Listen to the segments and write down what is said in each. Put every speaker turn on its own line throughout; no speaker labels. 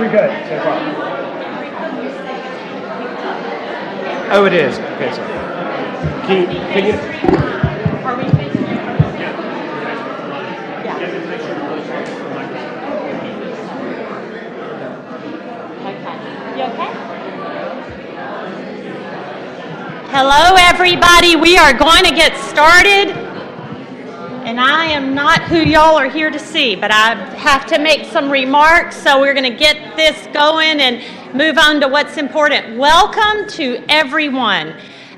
pretty good so far. Oh, it is. Okay, so can you?
Are we facing? Yeah. Okay. You okay? Hello, everybody. We are going to get started. And I am not who y'all are here to see, but I have to make some remarks, so we're going to get this going and move on to what's important. Welcome to everyone.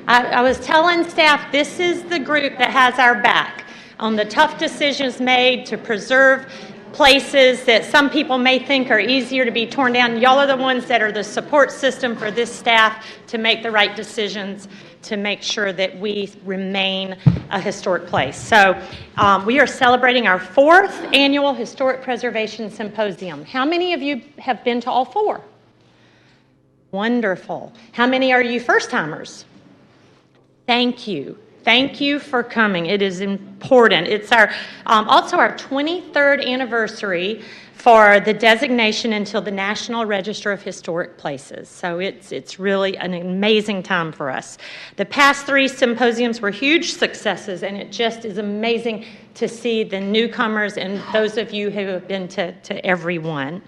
I was telling staff this is the group that has our back on the tough decisions made to preserve places that some people may think are easier to be torn down. Y'all are the ones that are the support system for this staff to make the right decisions to make sure that we remain a historic place. So we are celebrating our 4th annual Historic Preservation Symposium. How many of you have been to all 4? Wonderful. How many are you first-timers? Thank you. Thank you for coming. It is important. It's our also our 23rd anniversary for the designation until the National Register of Historic Places. So it's really an amazing time for us. The past 3 symposiums were huge successes, and it just is amazing to see the newcomers and those of you who have been to every one.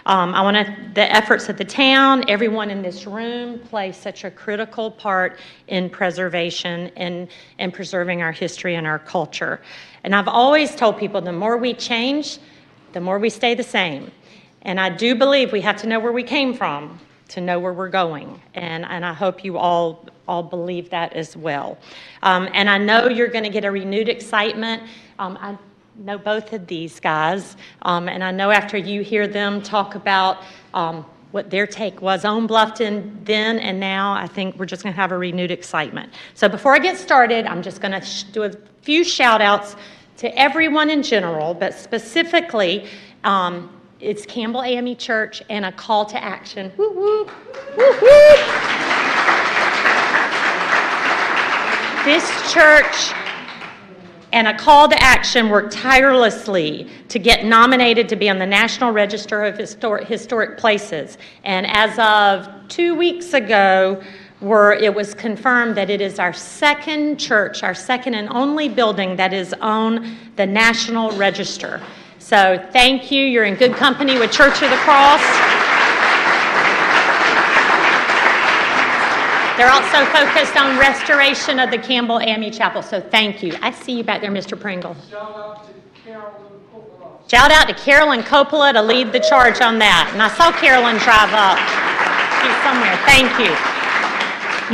The efforts of the town, everyone in this room play such a critical part in preservation and preserving our history and our culture. And I've always told people the more we change, the more we stay the same. And I do believe we have to know where we came from to know where we're going. And I hope you all believe that as well. And I know you're going to get a renewed excitement. I know both of these guys, and I know after you hear them talk about what their take was on Bluffton then and now, I think we're just going to have a renewed excitement. So before I get started, I'm just going to do a few shout outs to everyone in general, but specifically, it's Campbell AME Church and a call to action. Woo woo, woo woo. This church and a call to action worked tirelessly to get nominated to be on the National Register of Historic Places. And as of 2 weeks ago, it was confirmed that it is our second church, our second and only building that is on the National Register. So thank you. You're in good company with Church of the Cross. They're also focused on restoration of the Campbell AME Chapel, so thank you. I see you back there, Mr. Pringle.
Shout out to Carolyn Coppola.
Shout out to Carolyn Coppola to lead the charge on that. And I saw Carolyn drive up. She's somewhere. Thank you.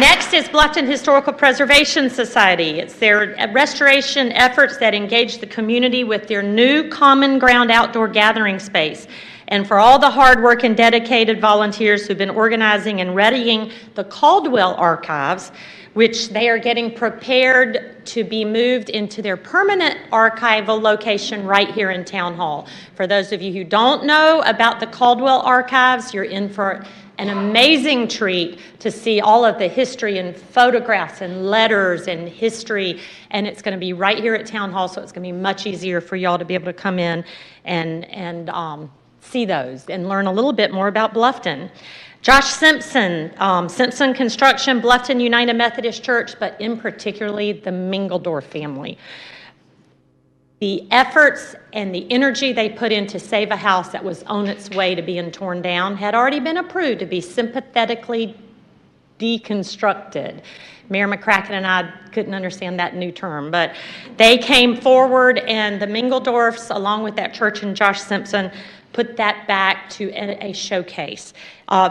Next is Bluffton Historical Preservation Society. It's their restoration efforts that engage the community with their new common ground outdoor gathering space. And for all the hard work and dedicated volunteers who've been organizing and readying the Caldwell archives, which they are getting prepared to be moved into their permanent archival location right here in Town Hall. For those of you who don't know about the Caldwell archives, you're in for an amazing treat to see all of the history and photographs and letters and history, and it's going to be right here at Town Hall, so it's going to be much easier for y'all to be able to come in and see those and learn a little bit more about Bluffton. Josh Simpson, Simpson Construction, Bluffton United Methodist Church, but in particularly the Mingledorf family. The efforts and the energy they put in to save a house that was on its way to being torn down had already been approved to be sympathetically deconstructed. Mayor McCracken and I couldn't understand that new term, but they came forward, and the Mingledorfs, along with that church and Josh Simpson, put that back to a showcase.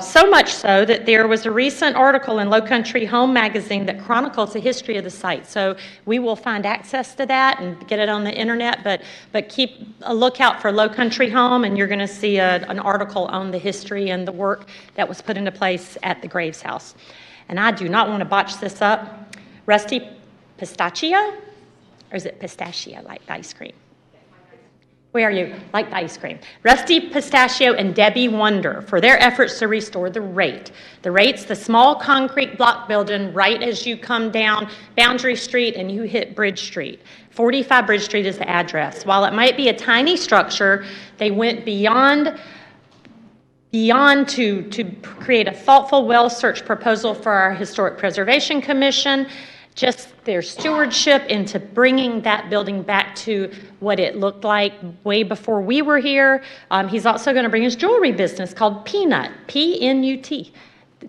So much so that there was a recent article in Low Country Home magazine that chronicles the history of the site. So we will find access to that and get it on the internet, but keep a lookout for Low Country Home, and you're going to see an article on the history and the work that was put into place at the Graves House. And I do not want to botch this up. Rusty Pistachio? Or is it pistachio, like the ice cream? Where are you? Like the ice cream. Rusty Pistachio and Debbie Wonder for their efforts to restore the Rate. The Rate's the small concrete block building right as you come down Boundary Street and you hit Bridge Street. 45 Bridge Street is the address. While it might be a tiny structure, they went beyond beyond to create a thoughtful, well-searched proposal for our Historic Preservation Commission, just their stewardship into bringing that building back to what it looked like way before we were here. He's also going to bring his jewelry business called Peanut, P-N-U-T,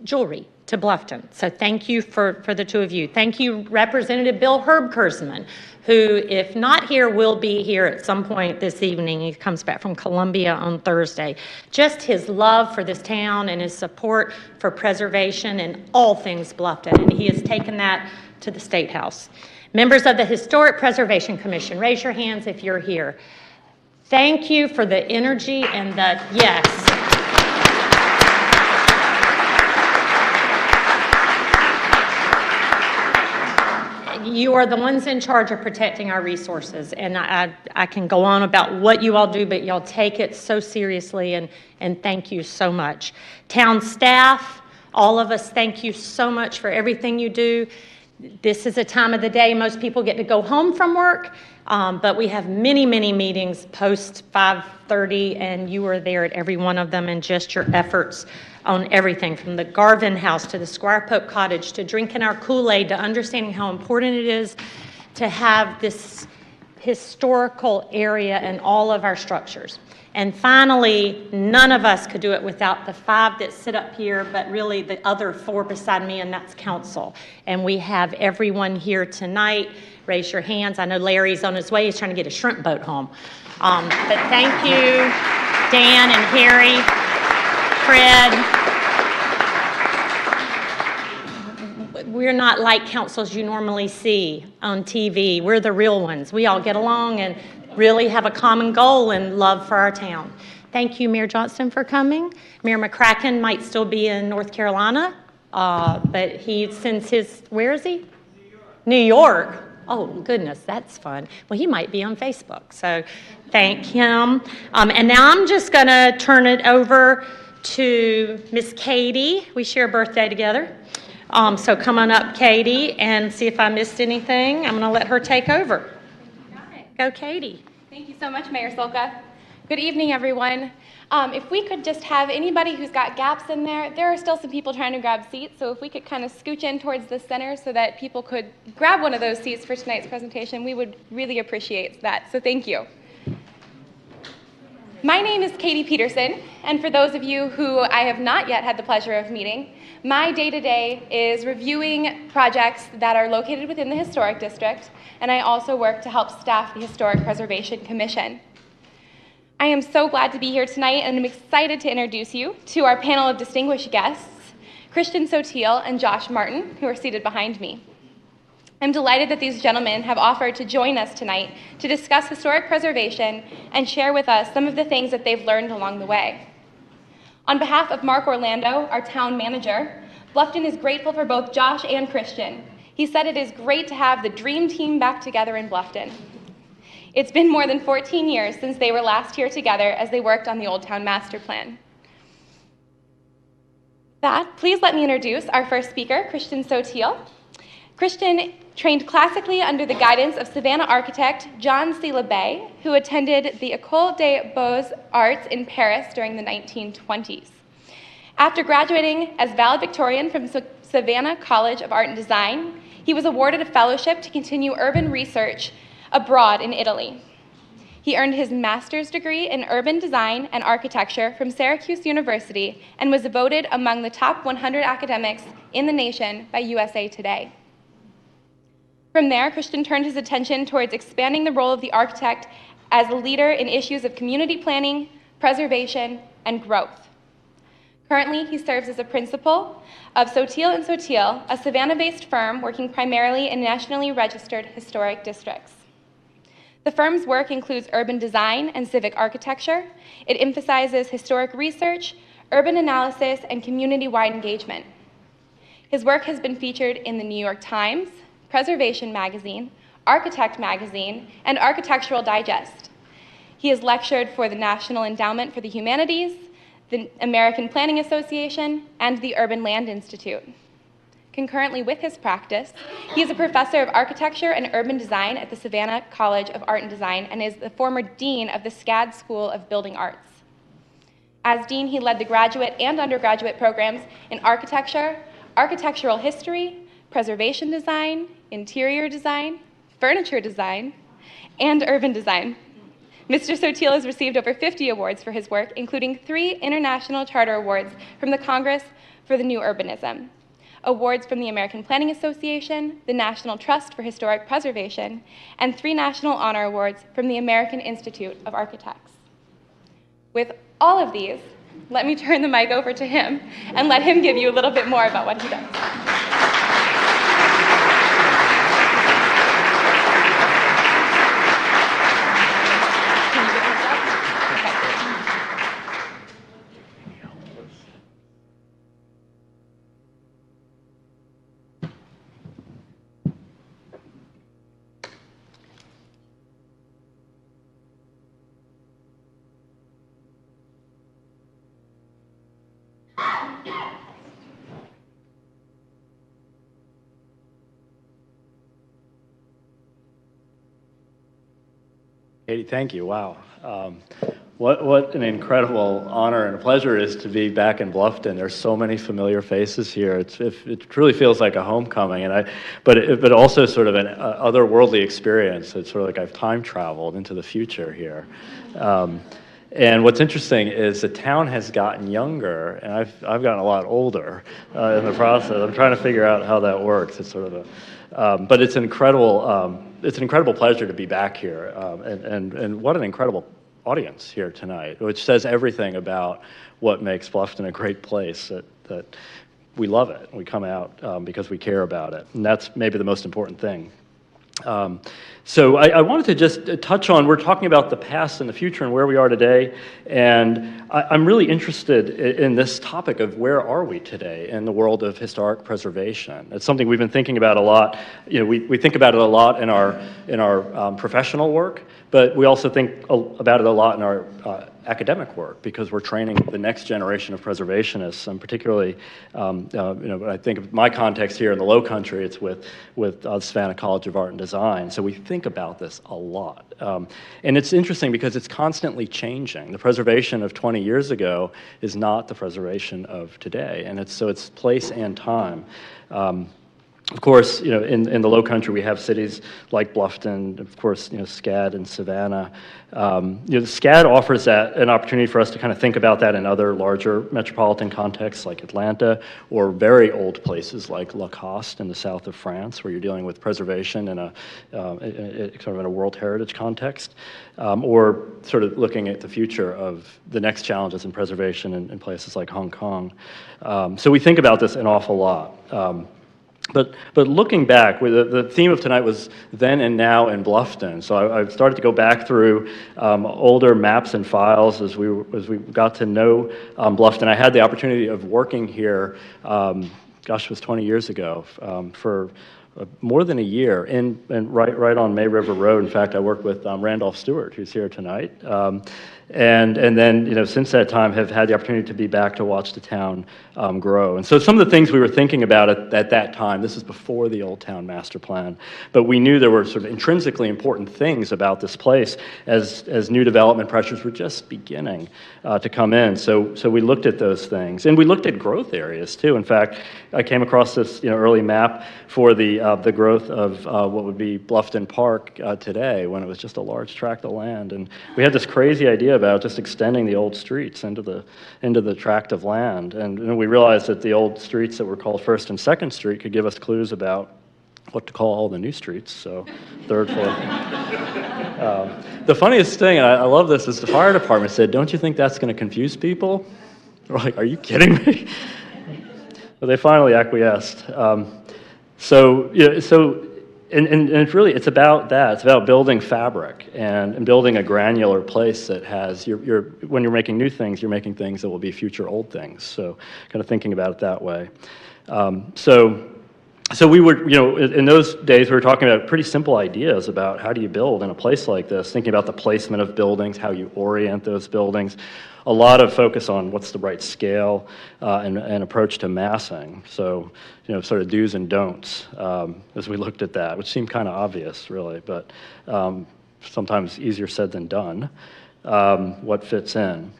jewelry, to Bluffton. So thank you for the two of you. Thank you, Representative Bill Herb Kurzman, who, if not here, will be here at some point this evening. He comes back from Columbia on Thursday. Just his love for this town and his support for preservation and all things Bluffton, and he has taken that to the State House. Members of the Historic Preservation Commission, raise your hands if you're here. Thank you for the energy and the yes. You are the ones in charge of protecting our resources, and I can go on about what you all do, but y'all take it so seriously, and thank you so much. Town staff, all of us, thank you so much for everything you do. This is a time of the day most people get to go home from work, but we have many, many meetings post 5:30, and you are there at every one of them, and just your efforts on everything from the Garvin House to the Squire Pope Cottage to drinking our Kool-Aid to understanding how important it is to have this historical area in all of our structures. And finally, none of us could do it without the 5 that sit up here, but really the other 4 beside me, and that's council. And we have everyone here tonight. Raise your hands. I know Larry's on his way. He's trying to get a shrimp boat home. But thank you, Dan and Harry, Fred. We're not like councils you normally see on TV. We're the real ones. We all get along and really have a common goal and love for our town. Thank you, Mayor Johnston, for coming. Mayor McCracken might still be in North Carolina, but he sends his, where is he? New York. Oh, goodness, that's fun. Well, he might be on Facebook, so thank him. And now I'm just going to turn it over to Miss Katie. We share a birthday together. So come on up, Katie, and see if I missed anything. I'm going to let her take over. Go, Katie.
Thank you so much, Mayor Solka. Good evening, everyone. If we could just have anybody who's got gaps in there are still some people trying to grab seats, so if we could kind of scooch in towards the center so that people could grab one of those seats for tonight's presentation, we would really appreciate that, so thank you. My name is Katie Peterson, and for those of you who I have not yet had the pleasure of meeting, my day-to-day is reviewing projects that are located within the Historic District, and I also work to help staff the Historic Preservation Commission. I am so glad to be here tonight, and I'm excited to introduce you to our panel of distinguished guests, Christian Sotil and Josh Martin, who are seated behind me. I'm delighted that these gentlemen have offered to join us tonight to discuss historic preservation and share with us some of the things that they've learned along the way. On behalf of Mark Orlando, our town manager, Bluffton is grateful for both Josh and Christian. He said it is great to have the dream team back together in Bluffton. It's been more than 14 years since they were last here together as they worked on the Old Town Master Plan. With that, please let me introduce our first speaker, Christian Sotil. Christian trained classically under the guidance of Savannah architect John C. LeBay, who attended the École des Beaux-Arts in Paris during the 1920s. After graduating as valedictorian from Savannah College of Art and Design, he was awarded a fellowship to continue urban research abroad in Italy. He earned his master's degree in urban design and architecture from Syracuse University and was voted among the top 100 academics in the nation by USA Today. From there, Christian turned his attention towards expanding the role of the architect as a leader in issues of community planning, preservation, and growth. Currently, he serves as a principal of Sotil & Sotil, a Savannah-based firm working primarily in nationally registered historic districts. The firm's work includes urban design and civic architecture. It emphasizes historic research, urban analysis, and community-wide engagement. His work has been featured in the New York Times, Preservation Magazine, Architect Magazine, and Architectural Digest. He has lectured for the National Endowment for the Humanities, the American Planning Association, and the Urban Land Institute. Concurrently with his practice, he is a professor of architecture and urban design at the Savannah College of Art and Design and is the former dean of the SCAD School of Building Arts. As dean, he led the graduate and undergraduate programs in architecture, architectural history, preservation design, interior design, furniture design, and urban design. Mr. Sotil has received over 50 awards for his work, including 3 International Charter Awards from the Congress for the New Urbanism, awards from the American Planning Association, the National Trust for Historic Preservation, and 3 National Honor Awards from the American Institute of Architects. With all of these, let me turn the mic over to him and let him give you a little bit more about what he does.
Katie, thank you. Wow. What an incredible honor and a pleasure it is to be back in Bluffton. There's so many familiar faces here. It truly feels like a homecoming, but also sort of an otherworldly experience. It's sort of like I've time traveled into the future here. And what's interesting is the town has gotten younger, and I've gotten a lot older in the process. I'm trying to figure out how that works. It's sort of but it's an incredible pleasure to be back here, and what an incredible audience here tonight, which says everything about what makes Bluffton a great place. That we love it. We come out because we care about it, and that's maybe the most important thing. So I wanted to just touch on, we're talking about the past and the future and where we are today, and I'm really interested in this topic of where are we today in the world of historic preservation. It's something we've been thinking about a lot. You know, we think about it a lot in our professional work, but we also think about it a lot in our academic work, because we're training the next generation of preservationists, and particularly, I think of my context here in the Low Country, it's with Savannah College of Art and Design, so we think about this a lot. And it's interesting because it's constantly changing. The preservation of 20 years ago is not the preservation of today, and it's place and time. Of course, in the Low Country, we have cities like Bluffton, of course, SCAD and Savannah. SCAD offers that an opportunity for us to kind of think about that in other larger metropolitan contexts like Atlanta, or very old places like Lacoste in the south of France, where you're dealing with preservation in a sort of in a World Heritage context, or sort of looking at the future of the next challenges in preservation in places like Hong Kong. So we think about this an awful lot. But looking back, the theme of tonight was then and now in Bluffton. So I started to go back through older maps and files as we got to know Bluffton. I had the opportunity of working here, it was 20 years ago, for more than a year, and right on May River Road. In fact, I worked with Randolph Stewart, who's here tonight. And then, since that time, have had the opportunity to be back to watch the town grow. And so some of the things we were thinking about at that time, this is before the Old Town Master Plan, but we knew there were sort of intrinsically important things about this place as new development pressures were just beginning to come in. So we looked at those things, and we looked at growth areas too. In fact, I came across this early map for the growth of what would be Bluffton Park today, when it was just a large tract of land, and we had this crazy idea about just extending the old streets into the tract of land, and we realized that the old streets that were called First and Second Street could give us clues about what to call all the new streets, so third, fourth. The funniest thing, and I love this, is the fire department said, "Don't you think that's going to confuse people?" We're like, "Are you kidding me?" But they finally acquiesced. And it's about that. It's about building fabric and building a granular place that has when you're making new things, you're making things that will be future old things. So kind of thinking about it that way. So we were, in those days, we were talking about pretty simple ideas about how do you build in a place like this, thinking about the placement of buildings, how you orient those buildings. A lot of focus on what's the right scale and approach to massing. So, sort of do's and don'ts as we looked at that, which seemed kind of obvious, really, but sometimes easier said than done, what fits in.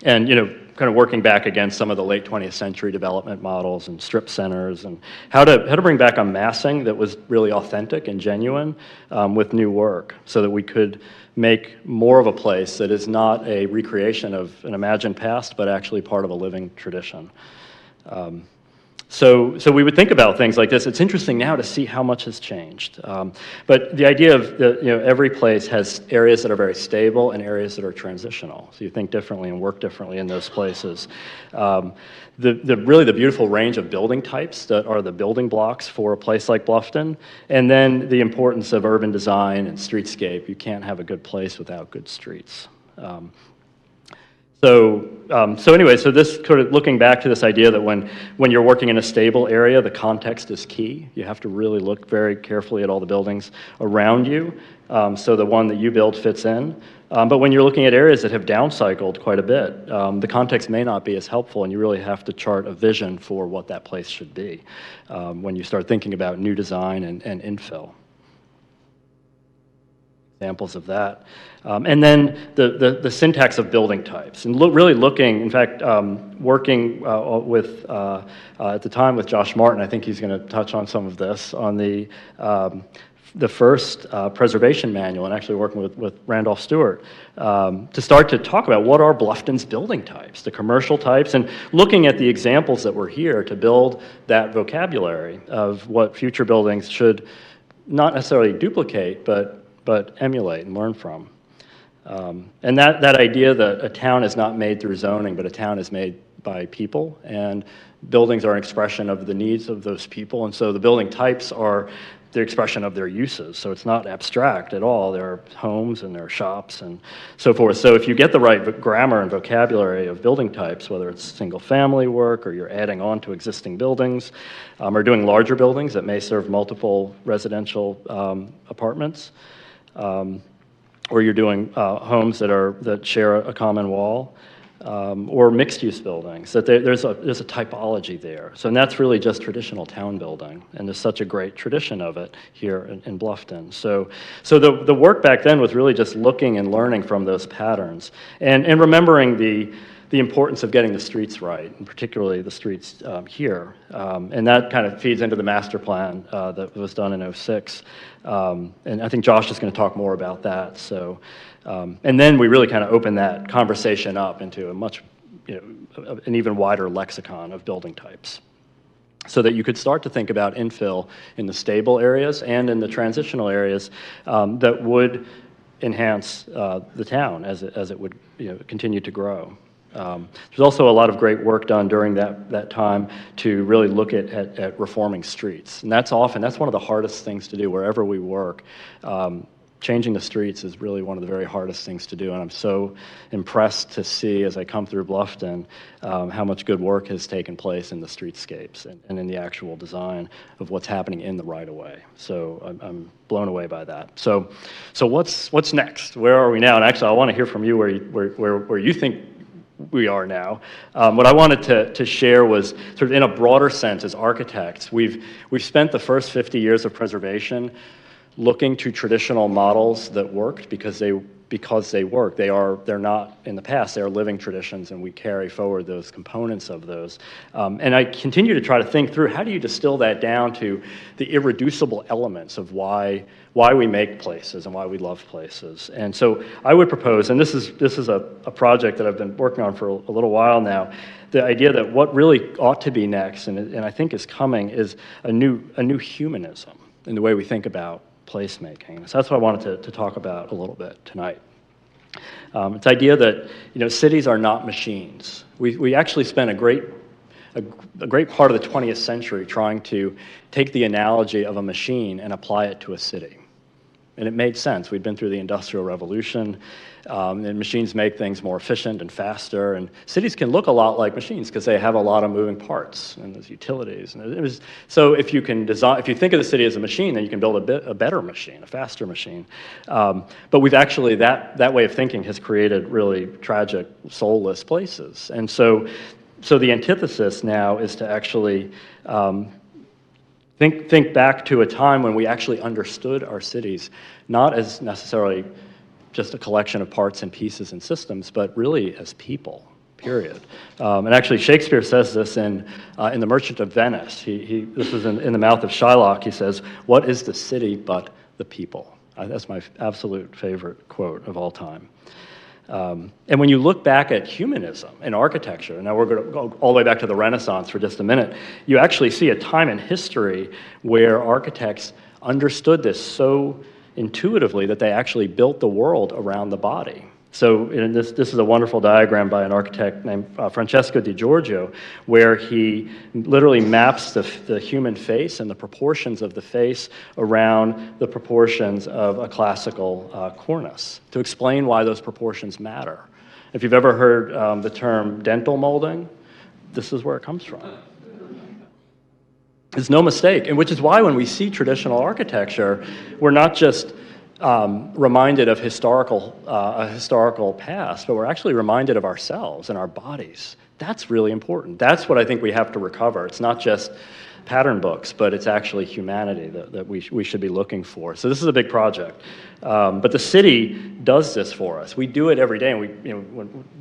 And, kind of working back against some of the late 20th century development models and strip centers, and how to bring back a massing that was really authentic and genuine with new work, so that we could make more of a place that is not a recreation of an imagined past, but actually part of a living tradition. So we would think about things like this. It's interesting now to see how much has changed. But the idea of every place has areas that are very stable and areas that are transitional. So you think differently and work differently in those places. Really the beautiful range of building types that are the building blocks for a place like Bluffton, and then the importance of urban design and streetscape. You can't have a good place without good streets. So anyway, so this sort of looking back to this idea that when you're working in a stable area, the context is key. You have to really look very carefully at all the buildings around you, so the one that you build fits in. But when you're looking at areas that have downcycled quite a bit, the context may not be as helpful, and you really have to chart a vision for what that place should be when you start thinking about new design and infill. Examples of that. And then the syntax of building types, and really looking, in fact, working with, at the time with Josh Martin, I think he's going to touch on some of this, on the first preservation manual, and actually working with Randolph Stewart, to start to talk about what are Bluffton's building types, the commercial types, and looking at the examples that were here to build that vocabulary of what future buildings should not necessarily duplicate, but emulate and learn from. And that idea that a town is not made through zoning, but a town is made by people, and buildings are an expression of the needs of those people, and so the building types are the expression of their uses. So it's not abstract at all. There are homes and there are shops and so forth. So if you get the right grammar and vocabulary of building types, whether it's single family work or you're adding on to existing buildings, or doing larger buildings that may serve multiple residential apartments, or you're doing homes that share a common wall, or mixed-use buildings, that there's a typology there. So, and that's really just traditional town building, and there's such a great tradition of it here in Bluffton. So the work back then was really just looking and learning from those patterns, and remembering the importance of getting the streets right, and particularly the streets here. And that kind of feeds into the master plan that was done in '06. And I think Josh is going to talk more about that. So, and then we really kind of open that conversation up into a much, an even wider lexicon of building types, so that you could start to think about infill in the stable areas and in the transitional areas that would enhance the town as it would continue to grow. There's also a lot of great work done during that time to really look at reforming streets. And that's one of the hardest things to do wherever we work. Changing the streets is really one of the very hardest things to do. And I'm so impressed to see as I come through Bluffton how much good work has taken place in the streetscapes and in the actual design of what's happening in the right-of-way. So I'm blown away by that. So what's next? Where are we now? And actually, I want to hear from you where you think we are now. What I wanted to share was sort of in a broader sense as architects, we've spent the first 50 years of preservation looking to traditional models that worked because they work. They're not in the past, they are living traditions, and we carry forward those components of those. And I continue to try to think through, how do you distill that down to the irreducible elements of why we make places and why we love places. And so I would propose, and this is a project that I've been working on for a little while now, the idea that what really ought to be next, and I think is coming, is a new humanism in the way we think about placemaking. So that's what I wanted to talk about a little bit tonight. It's the idea that cities are not machines. We actually spent a great part of the 20th century trying to take the analogy of a machine and apply it to a city. And it made sense. We'd been through the Industrial Revolution, and machines make things more efficient and faster, and cities can look a lot like machines because they have a lot of moving parts, and there's utilities. And so if you think of the city as a machine, then you can build a better machine, a faster machine. But we've actually, that way of thinking has created really tragic, soulless places. And so the antithesis now is to actually think back to a time when we actually understood our cities, not as necessarily just a collection of parts and pieces and systems, but really as people. period. And actually, Shakespeare says this in The Merchant of Venice. This is in the mouth of Shylock. He says, "What is the city but the people?" That's my absolute favorite quote of all time. And when you look back at humanism in architecture, and now we're going to go all the way back to the Renaissance for just a minute, you actually see a time in history where architects understood this so intuitively that they actually built the world around the body. So this is a wonderful diagram by an architect named Francesco Di Giorgio, where he literally maps the human face and the proportions of the face around the proportions of a classical cornice to explain why those proportions matter. If you've ever heard the term dental molding, this is where it comes from. It's no mistake, and which is why when we see traditional architecture, we're not just reminded of a historical past, but we're actually reminded of ourselves and our bodies. That's really important. That's what I think we have to recover. It's not just pattern books, but it's actually humanity that we should be looking for. So this is a big project. But the city does this for us. We do it every day, and we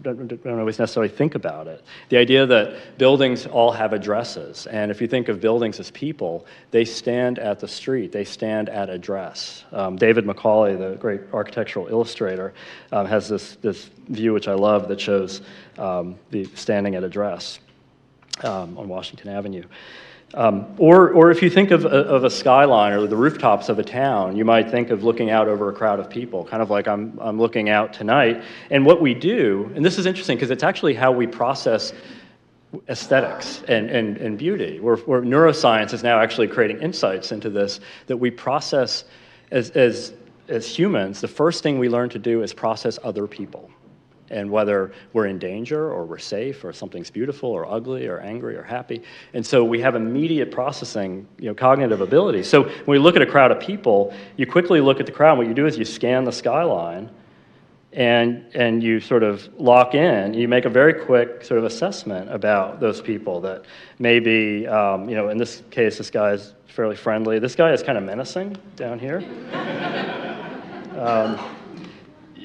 don't always necessarily think about it. The idea that buildings all have addresses, and if you think of buildings as people, they stand at the street, they stand at address. David Macaulay, the great architectural illustrator, has this view, which I love, that shows the standing at address on Washington Avenue. Or if you think of a skyline or the rooftops of a town, you might think of looking out over a crowd of people, kind of like I'm looking out tonight. And what we do, and this is interesting because it's actually how we process aesthetics and beauty, where neuroscience is now actually creating insights into this, that we process as humans. The first thing we learn to do is process other people. And whether we're in danger or we're safe or something's beautiful or ugly or angry or happy. And so we have immediate processing, cognitive ability. So when we look at a crowd of people, you quickly look at the crowd, and what you do is you scan the skyline and you sort of lock in. You make a very quick sort of assessment about those people that maybe, in this case, this guy is fairly friendly. This guy is kind of menacing down here.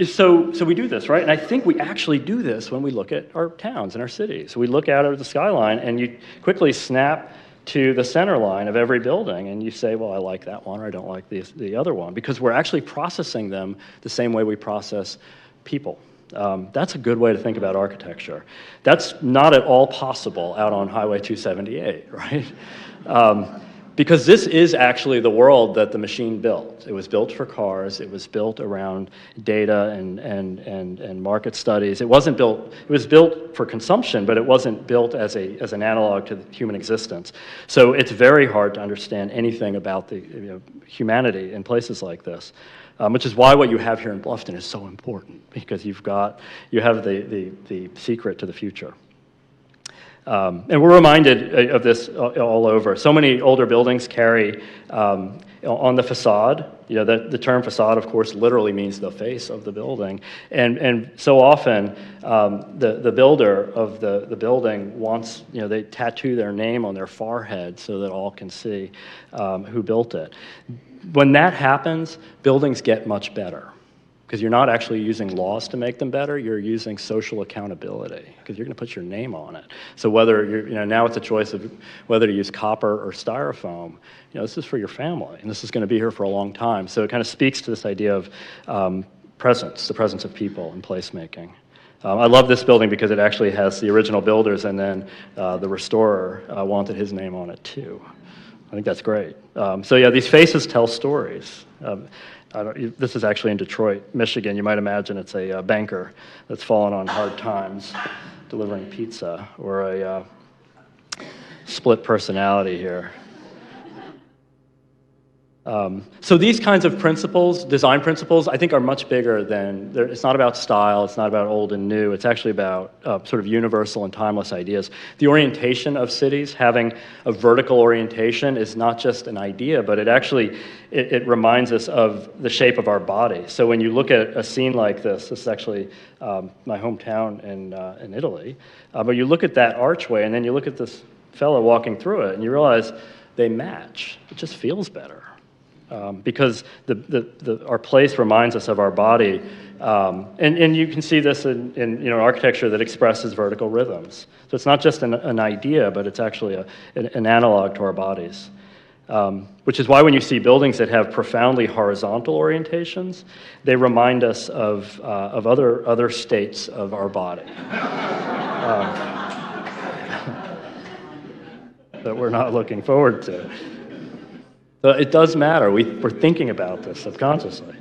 So we do this, right? And I think we actually do this when we look at our towns and our cities. We look out over the skyline, and you quickly snap to the center line of every building, and you say, well, I like that one, or I don't like the other one, because we're actually processing them the same way we process people. That's a good way to think about architecture. That's not at all possible out on Highway 278, right? Because this is actually the world that the machine built. It was built for cars. It was built around data and market studies. It wasn't built. It was built for consumption, but it wasn't built as an analog to human existence. So it's very hard to understand anything about the humanity in places like this, which is why what you have here in Bluffton is so important, because you have the secret to the future. And we're reminded of this all over. So many older buildings carry on the facade. The term facade, of course, literally means the face of the building. And so often, the builder of the building wants, they tattoo their name on their forehead so that all can see who built it. When that happens, buildings get much better, because you're not actually using laws to make them better, you're using social accountability, because you're going to put your name on it. So whether now it's a choice of whether to use copper or styrofoam. This is for your family, and this is going to be here for a long time. So it kind of speaks to this idea of presence, the presence of people in placemaking. I love this building because it actually has the original builders, and then the restorer wanted his name on it too. I think that's great. So yeah, these faces tell stories. This is actually in Detroit, Michigan. You might imagine it's a banker that's fallen on hard times delivering pizza, or a split personality here. So these kinds of principles, design principles, I think are much bigger than, it's not about style, it's not about old and new, it's actually about sort of universal and timeless ideas. The orientation of cities, having a vertical orientation, is not just an idea, but it actually, it reminds us of the shape of our body. So when you look at a scene like this is actually my hometown in Italy, but you look at that archway, and then you look at this fellow walking through it, and you realize they match. It just feels better. because our place reminds us of our body. And you can see this in architecture that expresses vertical rhythms. So it's not just an idea, but it's actually an analog to our bodies. Which is why when you see buildings that have profoundly horizontal orientations, they remind us of other states of our body that we're not looking forward to. So it does matter. We're thinking about this subconsciously.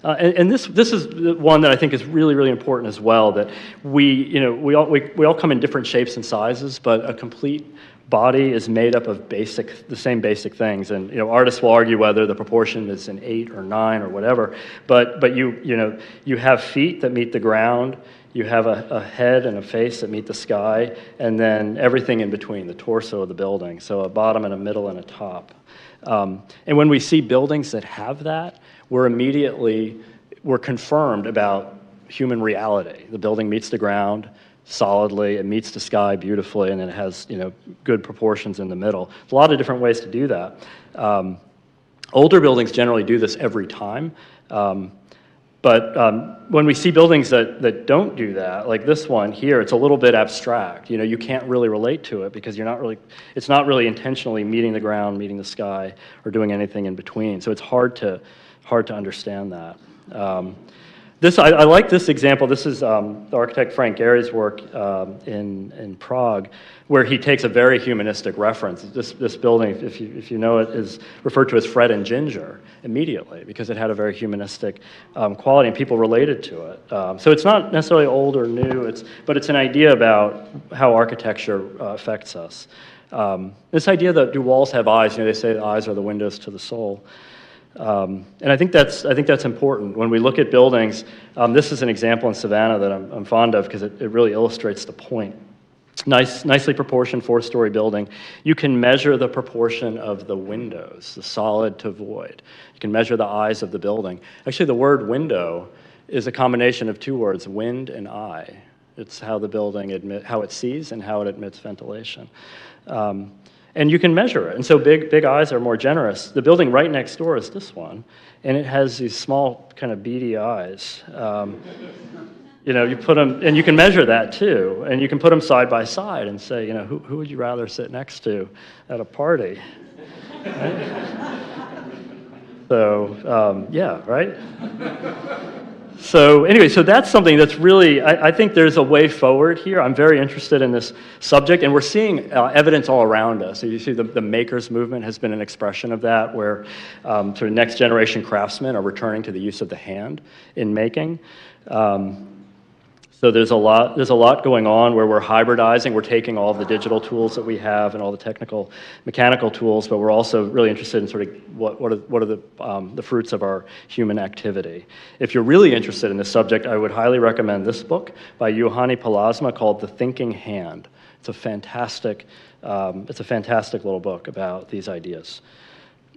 And this is one that I think is really, really important as well, that we all come in different shapes and sizes, but a complete body is made up of the same basic things. And artists will argue whether the proportion is an 8 or 9 or whatever, but you have feet that meet the ground, you have a head and a face that meet the sky, and then everything in between, the torso of the building, so a bottom and a middle and a top. And when we see buildings that have that, we're confirmed about human reality. The building meets the ground solidly, it meets the sky beautifully, and then it has good proportions in the middle. There's a lot of different ways to do that. Older buildings generally do this every time, but when we see buildings that don't do that, like this one here, it's a little bit abstract. You can't really relate to it because it's not really intentionally meeting the ground, meeting the sky, or doing anything in between. So it's hard to understand that. I like this example. This is the architect Frank Gehry's work in Prague, where he takes a very humanistic reference. This building, if you know it, is referred to as Fred and Ginger immediately because it had a very humanistic quality and people related to it. So it's not necessarily old or new, but it's an idea about how architecture affects us. This idea that do walls have eyes? They say the eyes are the windows to the soul. And I think that's important. When we look at buildings, this is an example in Savannah that I'm fond of because it really illustrates the point. Nicely proportioned 4-story building. You can measure the proportion of the windows, the solid to void. You can measure the eyes of the building. Actually, the word window is a combination of 2 words, wind and eye. It's how the building how it sees and how it admits ventilation. And you can measure it. And so big eyes are more generous. The building right next door is this one, and it has these small kind of beady eyes. You put them, and you can measure that too, and you can put them side by side and say, who would you rather sit next to at a party? Right? So, yeah, right? So anyway, so that's something that's really, I think there's a way forward here. I'm very interested in this subject, and we're seeing evidence all around us. So you see the makers movement has been an expression of that, where sort of next generation craftsmen are returning to the use of the hand in making. So there's a lot going on where we're hybridizing. We're taking all of the digital tools that we have and all the technical, mechanical tools, but we're also really interested in sort of what are the fruits of our human activity. If you're really interested in this subject, I would highly recommend this book by Juhani Pallasmaa called The Thinking Hand. It's a fantastic little book about these ideas.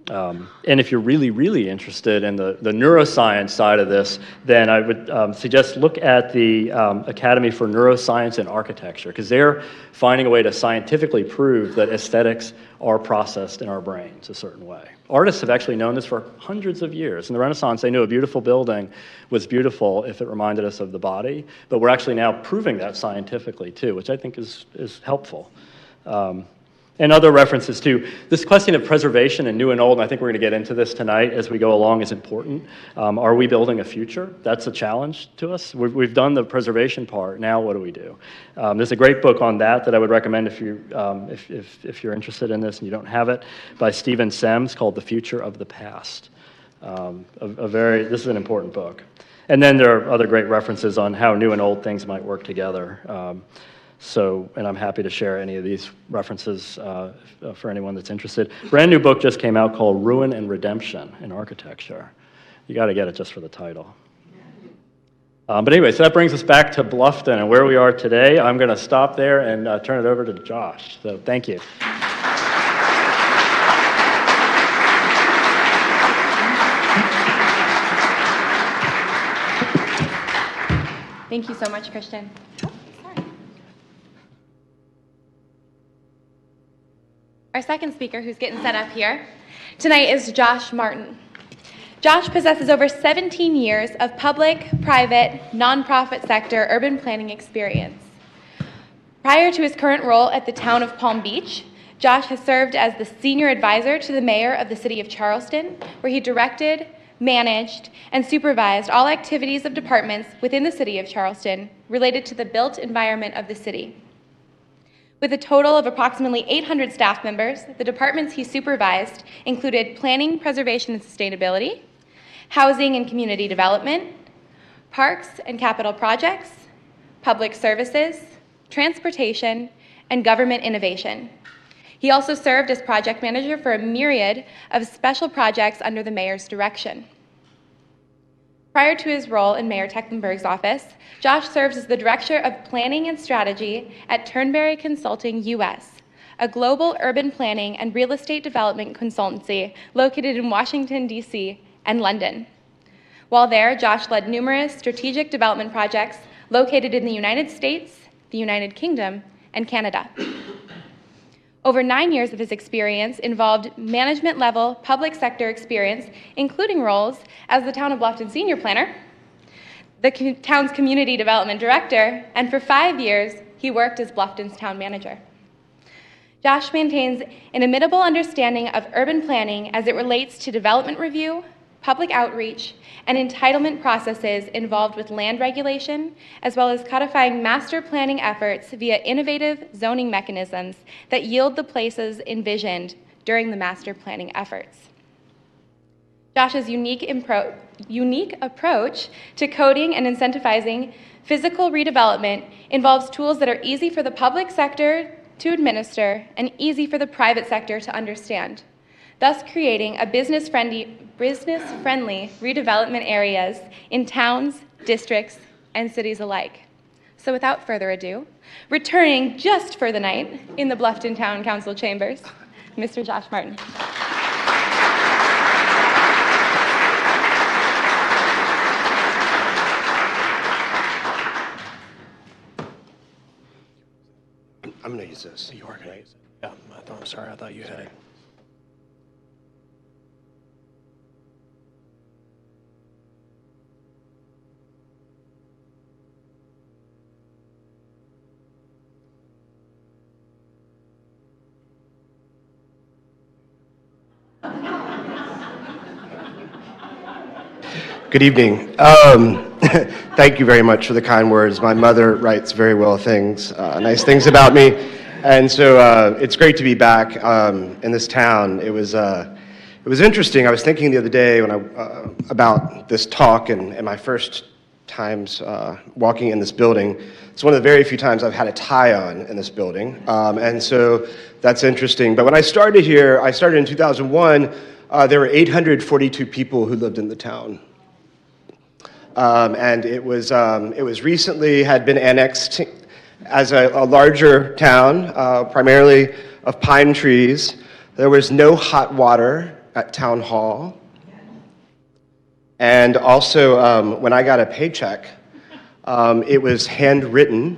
And if you're really, really interested in the neuroscience side of this, then I would suggest look at the Academy for Neuroscience and Architecture, because they're finding a way to scientifically prove that aesthetics are processed in our brains a certain way. Artists have actually known this for hundreds of years. In the Renaissance, they knew a beautiful building was beautiful if it reminded us of the body, but we're actually now proving that scientifically too, which I think is helpful. And other references too. This question of preservation and new and old, and I think we're going to get into this tonight as we go along, is important. Are we building a future? That's a challenge to us. We've done the preservation part. Now what do we do? There's a great book on that I would recommend if you're interested in this and you don't have it, by Stephen Semmes, called The Future of the Past. This is an important book. And then there are other great references on how new and old things might work together. And I'm happy to share any of these references for anyone that's interested. Brand new book just came out called Ruin and Redemption in Architecture. You got to get it just for the title. But anyway, so that brings us back to Bluffton and where we are today. I'm going to stop there and turn it over to Josh. So thank you.
Thank you so much, Christian. Our second speaker, who's getting set up here tonight, is Josh Martin. Josh possesses over 17 years of public, private, nonprofit sector urban planning experience. Prior to his current role at the town of Palm Beach, Josh has served as the senior advisor to the mayor of the city of Charleston, where he directed, managed, and supervised all activities of departments within the city of Charleston related to the built environment of the city. With a total of approximately 800 staff members, the departments he supervised included planning, preservation, and sustainability, housing and community development, parks and capital projects, public services, transportation, and government innovation. He also served as project manager for a myriad of special projects under the mayor's direction. Prior to his role in Mayor Tecklenburg's office, Josh serves as the Director of Planning and Strategy at Turnberry Consulting US, a global urban planning and real estate development consultancy located in Washington, D.C. and London. While there, Josh led numerous strategic development projects located in the United States, the United Kingdom, and Canada. Over 9 years of his experience involved management-level public sector experience, including roles as the Town of Bluffton Senior Planner, the town's Community Development Director, and for 5 years, he worked as Bluffton's town manager. Josh maintains an inimitable understanding of urban planning as it relates to development review, public outreach, and entitlement processes involved with land regulation, as well as codifying master planning efforts via innovative zoning mechanisms that yield the places envisioned during the master planning efforts. Josh's unique approach to coding and incentivizing physical redevelopment involves tools that are easy for the public sector to administer and easy for the private sector to understand, thus creating a business-friendly redevelopment areas in towns, districts, and cities alike. So without further ado, returning just for the night in the Bluffton Town Council chambers, Mr. Josh Martin.
I'm going to use this. You are going to use it? Yeah, I'm sorry. I thought you had it. Good evening. Thank you very much for the kind words. My mother writes very well things, nice things about me, and so it's great to be back in this town. It was interesting. I was thinking the other day about this talk and my first times walking in this building. It's one of the very few times I've had a tie on in this building, and so that's interesting. But when I started here, I started in 2001. There were 842 people who lived in the town. And it was recently had been annexed as a larger town, primarily of pine trees. There was no hot water at town hall. And also, when I got a paycheck, it was handwritten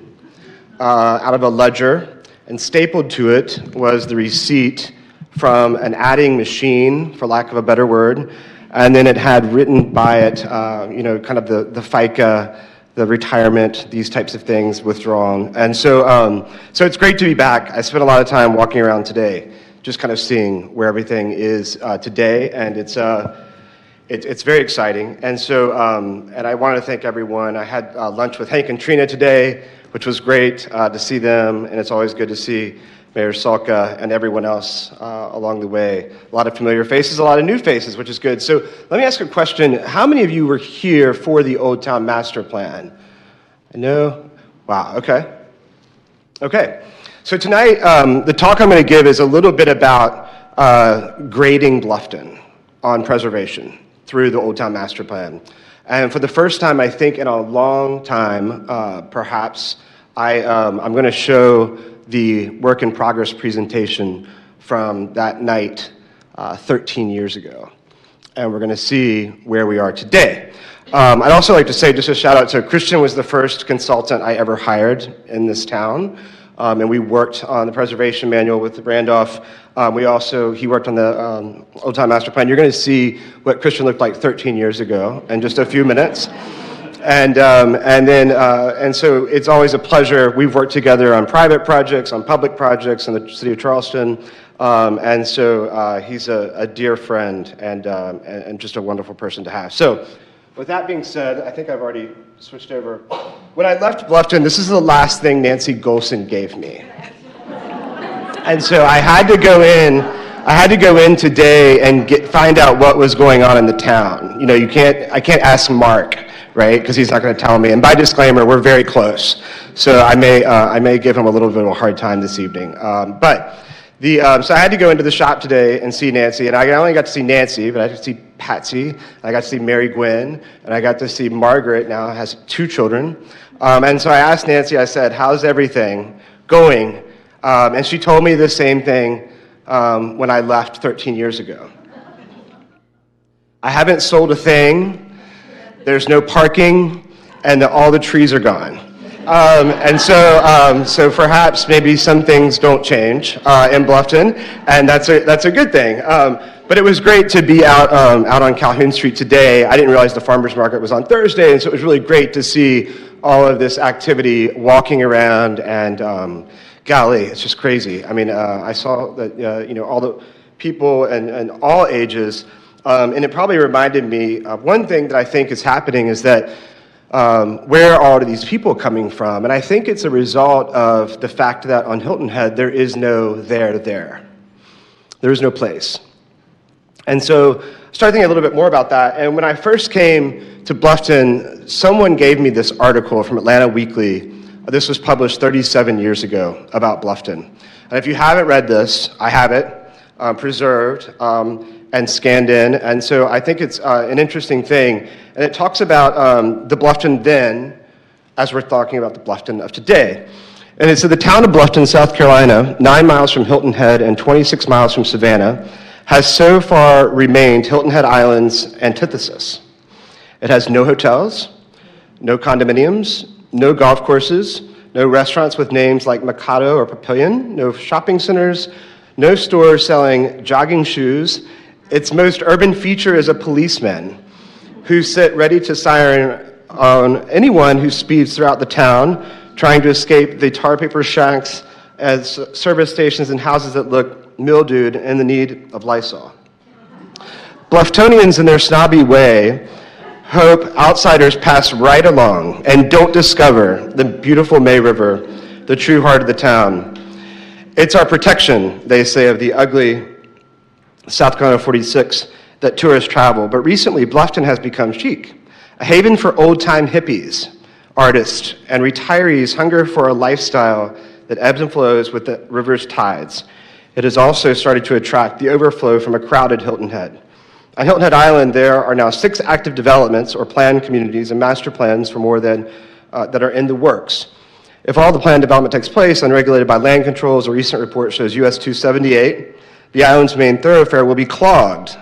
out of a ledger, and stapled to it was the receipt from an adding machine, for lack of a better word. And then it had written by it, kind of the FICA, the retirement, these types of things withdrawn. And so it's great to be back. I spent a lot of time walking around today, just kind of seeing where everything is today, and it's very exciting. And so, and I want to thank everyone. I had lunch with Hank and Trina today, which was great to see them, and it's always good to see Mayor Salka and everyone else along the way. A lot of familiar faces, a lot of new faces, which is good. So let me ask a question. How many of you were here for the Old Town Master Plan? I know? Wow, okay. Okay. So tonight, the talk I'm going to give is a little bit about grading Bluffton on preservation through the Old Town Master Plan. And for the first time, I think in a long time, perhaps, I'm going to show the work in progress presentation from that night 13 years ago. And we're going to see where we are today. I'd also like to say just a shout out to Christian was the first consultant I ever hired in this town. and we worked on the preservation manual with Randolph. He worked on the Old Time Master Plan. You're going to see what Christian looked like 13 years ago in just a few minutes. And so it's always a pleasure. We've worked together on private projects, on public projects in the city of Charleston. So he's a dear friend and just a wonderful person to have. So with that being said, I think I've already switched over. When I left Bluffton, this is the last thing Nancy Golson gave me. And so I had to go in today and find out what was going on in the town. You know, I can't ask Mark, right? Because he's not going to tell me. And by disclaimer, we're very close. So I may give him a little bit of a hard time this evening. So I had to go into the shop today and see Nancy, and I not only got to see Nancy, but I got to see Patsy, I got to see Mary Gwynn, and I got to see Margaret, now has 2 children. And so I asked Nancy, I said, how's everything going? And she told me the same thing when I left 13 years ago. I haven't sold a thing, there's no parking, and all the trees are gone. So perhaps maybe some things don't change in Bluffton, and that's a good thing. But it was great to be out on Calhoun Street today. I didn't realize the farmers market was on Thursday, and so it was really great to see all of this activity walking around. And golly, it's just crazy. I mean, I saw that all the people and all ages, and it probably reminded me of one thing that I think is happening is that. Where are all of these people coming from? And I think it's a result of the fact that on Hilton Head, there is no there. There is no place. And so I started thinking a little bit more about that. And when I first came to Bluffton, someone gave me this article from Atlanta Weekly. This was published 37 years ago about Bluffton. And if you haven't read this, I have it preserved and scanned in. And so I think it's an interesting thing. And it talks about the Bluffton then, as we're talking about the Bluffton of today. And it said the town of Bluffton, South Carolina, 9 miles from Hilton Head and 26 miles from Savannah, has so far remained Hilton Head Island's antithesis. It has no hotels, no condominiums, no golf courses, no restaurants with names like Mikado or Papillion, no shopping centers, no stores selling jogging shoes. Its most urban feature is a policeman who sit ready to siren on anyone who speeds throughout the town, trying to escape the tar paper shacks as service stations and houses that look mildewed and in need of Lysol. Blufftonians, in their snobby way, hope outsiders pass right along and don't discover the beautiful May River, the true heart of the town. It's our protection, they say, of the ugly South Carolina 46 that tourists travel. But recently, Bluffton has become chic, a haven for old-time hippies, artists, and retirees hunger for a lifestyle that ebbs and flows with the river's tides. It has also started to attract the overflow from a crowded Hilton Head. On Hilton Head Island, there are now 6 active developments or planned communities and master plans for more than that are in the works. If all the planned development takes place, unregulated by land controls, a recent report shows US 278, the island's main thoroughfare will be clogged,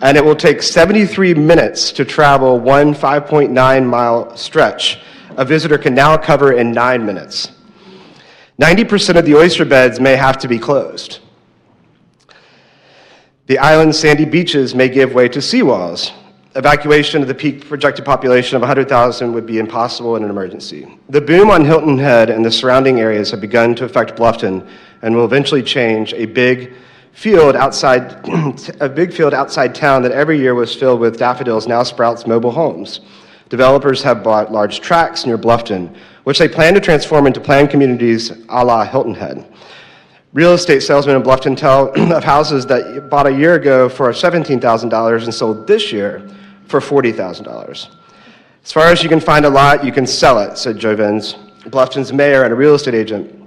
and it will take 73 minutes to travel one 5.9-mile stretch. A visitor can now cover in 9 minutes. 90% of the oyster beds may have to be closed. The island's sandy beaches may give way to seawalls. Evacuation of the peak projected population of 100,000 would be impossible in an emergency. The boom on Hilton Head and the surrounding areas have begun to affect Bluffton and will eventually change a big field outside town that every year was filled with daffodils now sprouts mobile homes. Developers have bought large tracts near Bluffton, which they plan to transform into planned communities a la Hilton Head. Real estate salesmen in Bluffton tell of houses that bought a year ago for $17,000 and sold this year for $40,000. As far as you can find a lot, you can sell it, said Joe Vins, Bluffton's mayor and a real estate agent.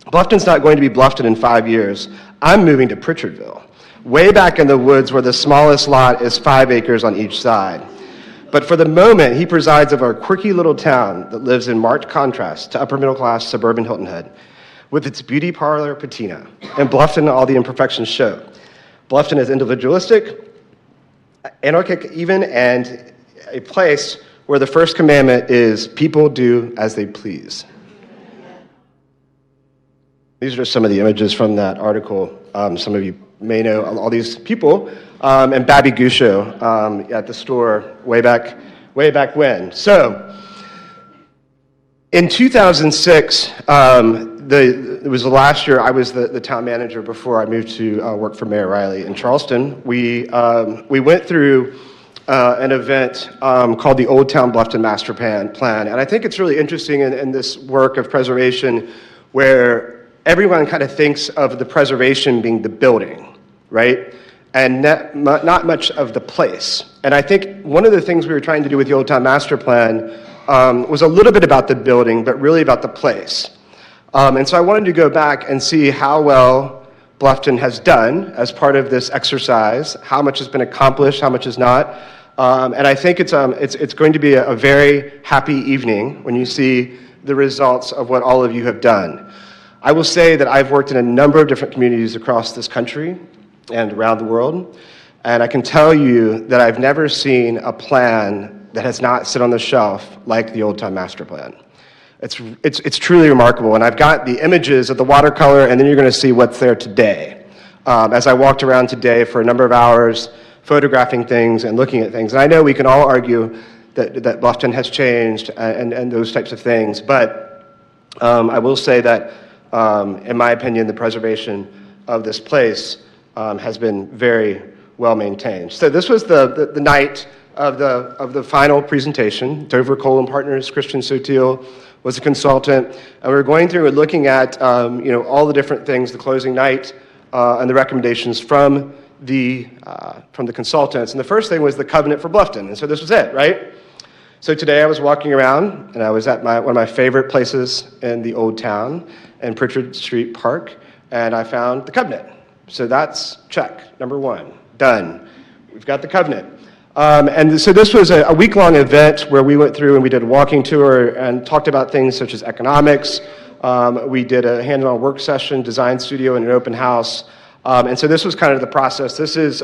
Bluffton's not going to be Bluffton in 5 years. I'm moving to Pritchardville, way back in the woods where the smallest lot is 5 acres on each side. But for the moment, he presides over a quirky little town that lives in marked contrast to upper middle class suburban Hilton Head, with its beauty parlor patina, and Bluffton all the imperfections show. Bluffton is individualistic, anarchic even, and a place where the first commandment is people do as they please. These are just some of the images from that article. Some of you may know all these people, and Babby Gusho at the store way back when. So, in 2006, it was the last year I was the town manager before I moved to work for Mayor Riley in Charleston. We went through an event called the Old Town Bluffton Master Plan, and I think it's really interesting in this work of preservation where everyone kind of thinks of the preservation being the building, right? And not much of the place. And I think one of the things we were trying to do with the Old Town Master Plan was a little bit about the building, but really about the place. And so I wanted to go back and see how well Bluffton has done as part of this exercise, how much has been accomplished, how much is not. And I think it's going to be a very happy evening when you see the results of what all of you have done. I will say that I've worked in a number of different communities across this country and around the world, and I can tell you that I've never seen a plan that has not sit on the shelf like the Old Town Master Plan. It's truly remarkable, and I've got the images of the watercolor, and then you're going to see what's there today. As I walked around today for a number of hours, photographing things and looking at things, and I know we can all argue that Bluffton has changed and those types of things, but I will say that, in my opinion, the preservation of this place has been very well maintained. So this was the night of the final presentation. Dover Cole and Partners, Christian Sotil was a consultant, and we were going through and looking at all the different things, the closing night, and the recommendations from the consultants. And the first thing was the covenant for Bluffton, and so this was it, right? So today I was walking around, and I was at one of my favorite places in the Old Town, in Pritchard Street Park, and I found the covenant. So that's check, number one, done. We've got the covenant. And so this was a week-long event where we went through and we did a walking tour and talked about things such as economics. We did a hands-on work session, design studio, and an open house. And so this was kind of the process. This is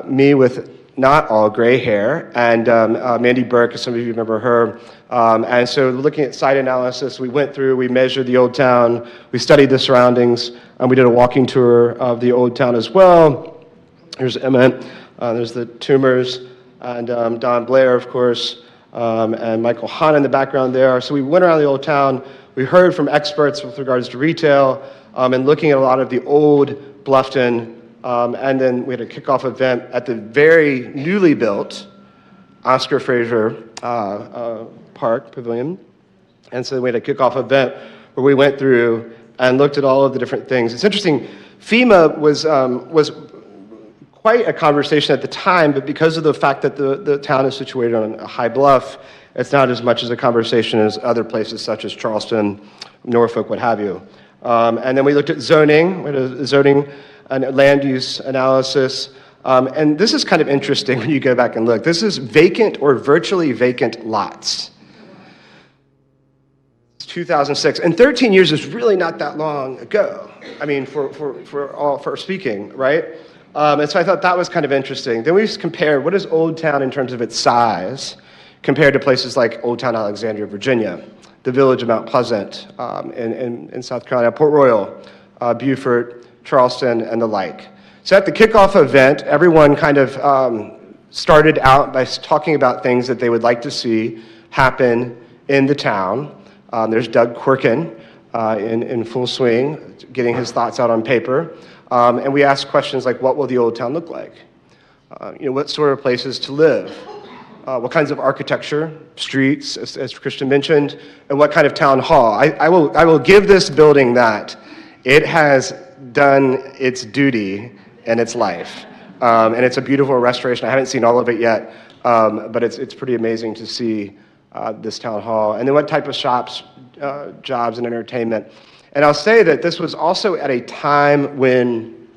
me with not all gray hair, and Mandy Burke, as some of you remember her. And so looking at site analysis, we went through, we measured the Old Town, we studied the surroundings, and we did a walking tour of the Old Town as well. Here's Emmett, there's the Tumors, and Don Blair, of course, and Michael Hahn in the background there. So we went around the Old Town, we heard from experts with regards to retail, and looking at a lot of the old Bluffton, and then we had a kickoff event at the very newly built Oscar Fraser Park Pavilion. And so we had a kickoff event where we went through and looked at all of the different things. It's interesting, FEMA was quite a conversation at the time, but because of the fact that the town is situated on a high bluff, it's not as much as a conversation as other places such as Charleston, Norfolk, what have you. And then we looked at zoning, we had a zoning and land use analysis. And this is kind of interesting when you go back and look. This is vacant or virtually vacant lots. It's 2006. And 13 years is really not that long ago. I mean, for speaking, right? And so I thought that was kind of interesting. Then we just compared what is Old Town in terms of its size compared to places like Old Town Alexandria, Virginia, the village of Mount Pleasant in South Carolina, Port Royal, Beaufort, Charleston, and the like. So at the kickoff event, everyone kind of started out by talking about things that they would like to see happen in the town. There's Doug Quirkin in full swing, getting his thoughts out on paper. And we asked questions like, what will the Old Town look like? What sort of places to live? What kinds of architecture, streets, as Christian mentioned, and what kind of town hall? I will give this building that. It has done its duty in its life. And it's a beautiful restoration. I haven't seen all of it yet, but it's pretty amazing to see this town hall. And then what type of shops, jobs, and entertainment. And I'll say that this was also at a time when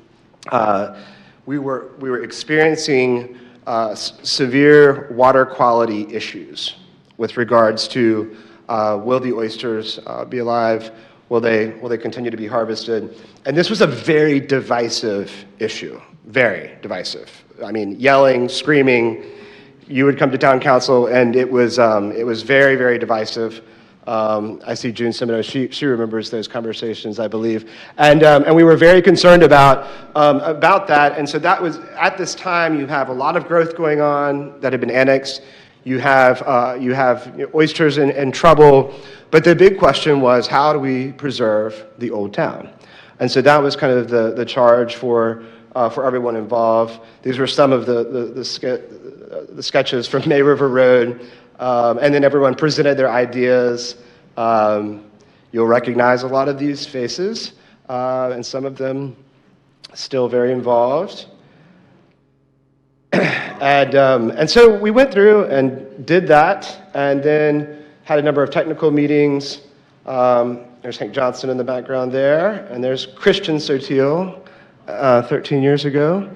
we were experiencing severe water quality issues with regards to will the oysters be alive? Will they continue to be harvested? And this was a very divisive issue, very divisive. I mean, yelling, screaming. You would come to town council, and it was very, very divisive. I see June Semino, she remembers those conversations, I believe. And we were very concerned about that. And so that was, at this time, you have a lot of growth going on that had been annexed. You have oysters in trouble. But the big question was, how do we preserve the old town? And so that was kind of the charge for everyone involved. These were some of the sketches from May River Road. And then everyone presented their ideas. You'll recognize a lot of these faces, and some of them still very involved. And so we went through and did that, and then had a number of technical meetings. There's Hank Johnson in the background there, and there's Christian Sotil, 13 years ago.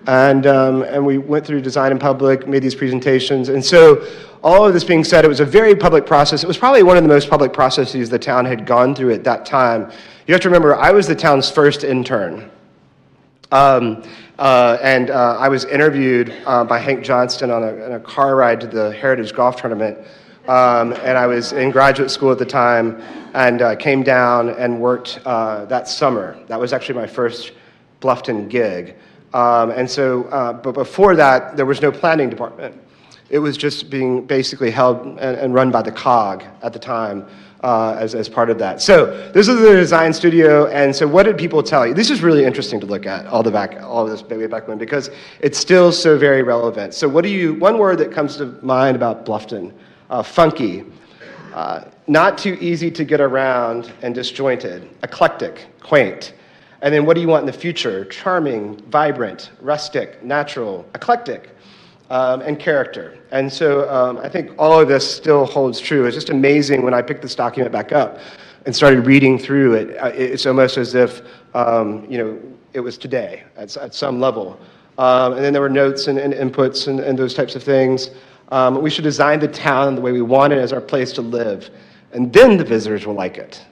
And we went through design in public, made these presentations. And so all of this being said, it was a very public process. It was probably one of the most public processes the town had gone through at that time. You have to remember, I was the town's first intern. And I was interviewed by Hank Johnston on a car ride to the Heritage Golf Tournament. And I was in graduate school at the time, and came down and worked that summer. That was actually my first Bluffton gig. But before that, there was no planning department. It was just being basically held and run by the COG at the time as part of that. So this is the design studio, and so what did people tell you? This is really interesting to look at, all of this way back when, because it's still so very relevant. So one word that comes to mind about Bluffton, funky, not too easy to get around and disjointed, eclectic, quaint. And then what do you want in the future? Charming, vibrant, rustic, natural, eclectic, and character. And so I think all of this still holds true. It's just amazing when I picked this document back up and started reading through it. It's almost as if it was today at some level. And then there were notes and inputs and those types of things. We should design the town the way we want it as our place to live. And then the visitors will like it.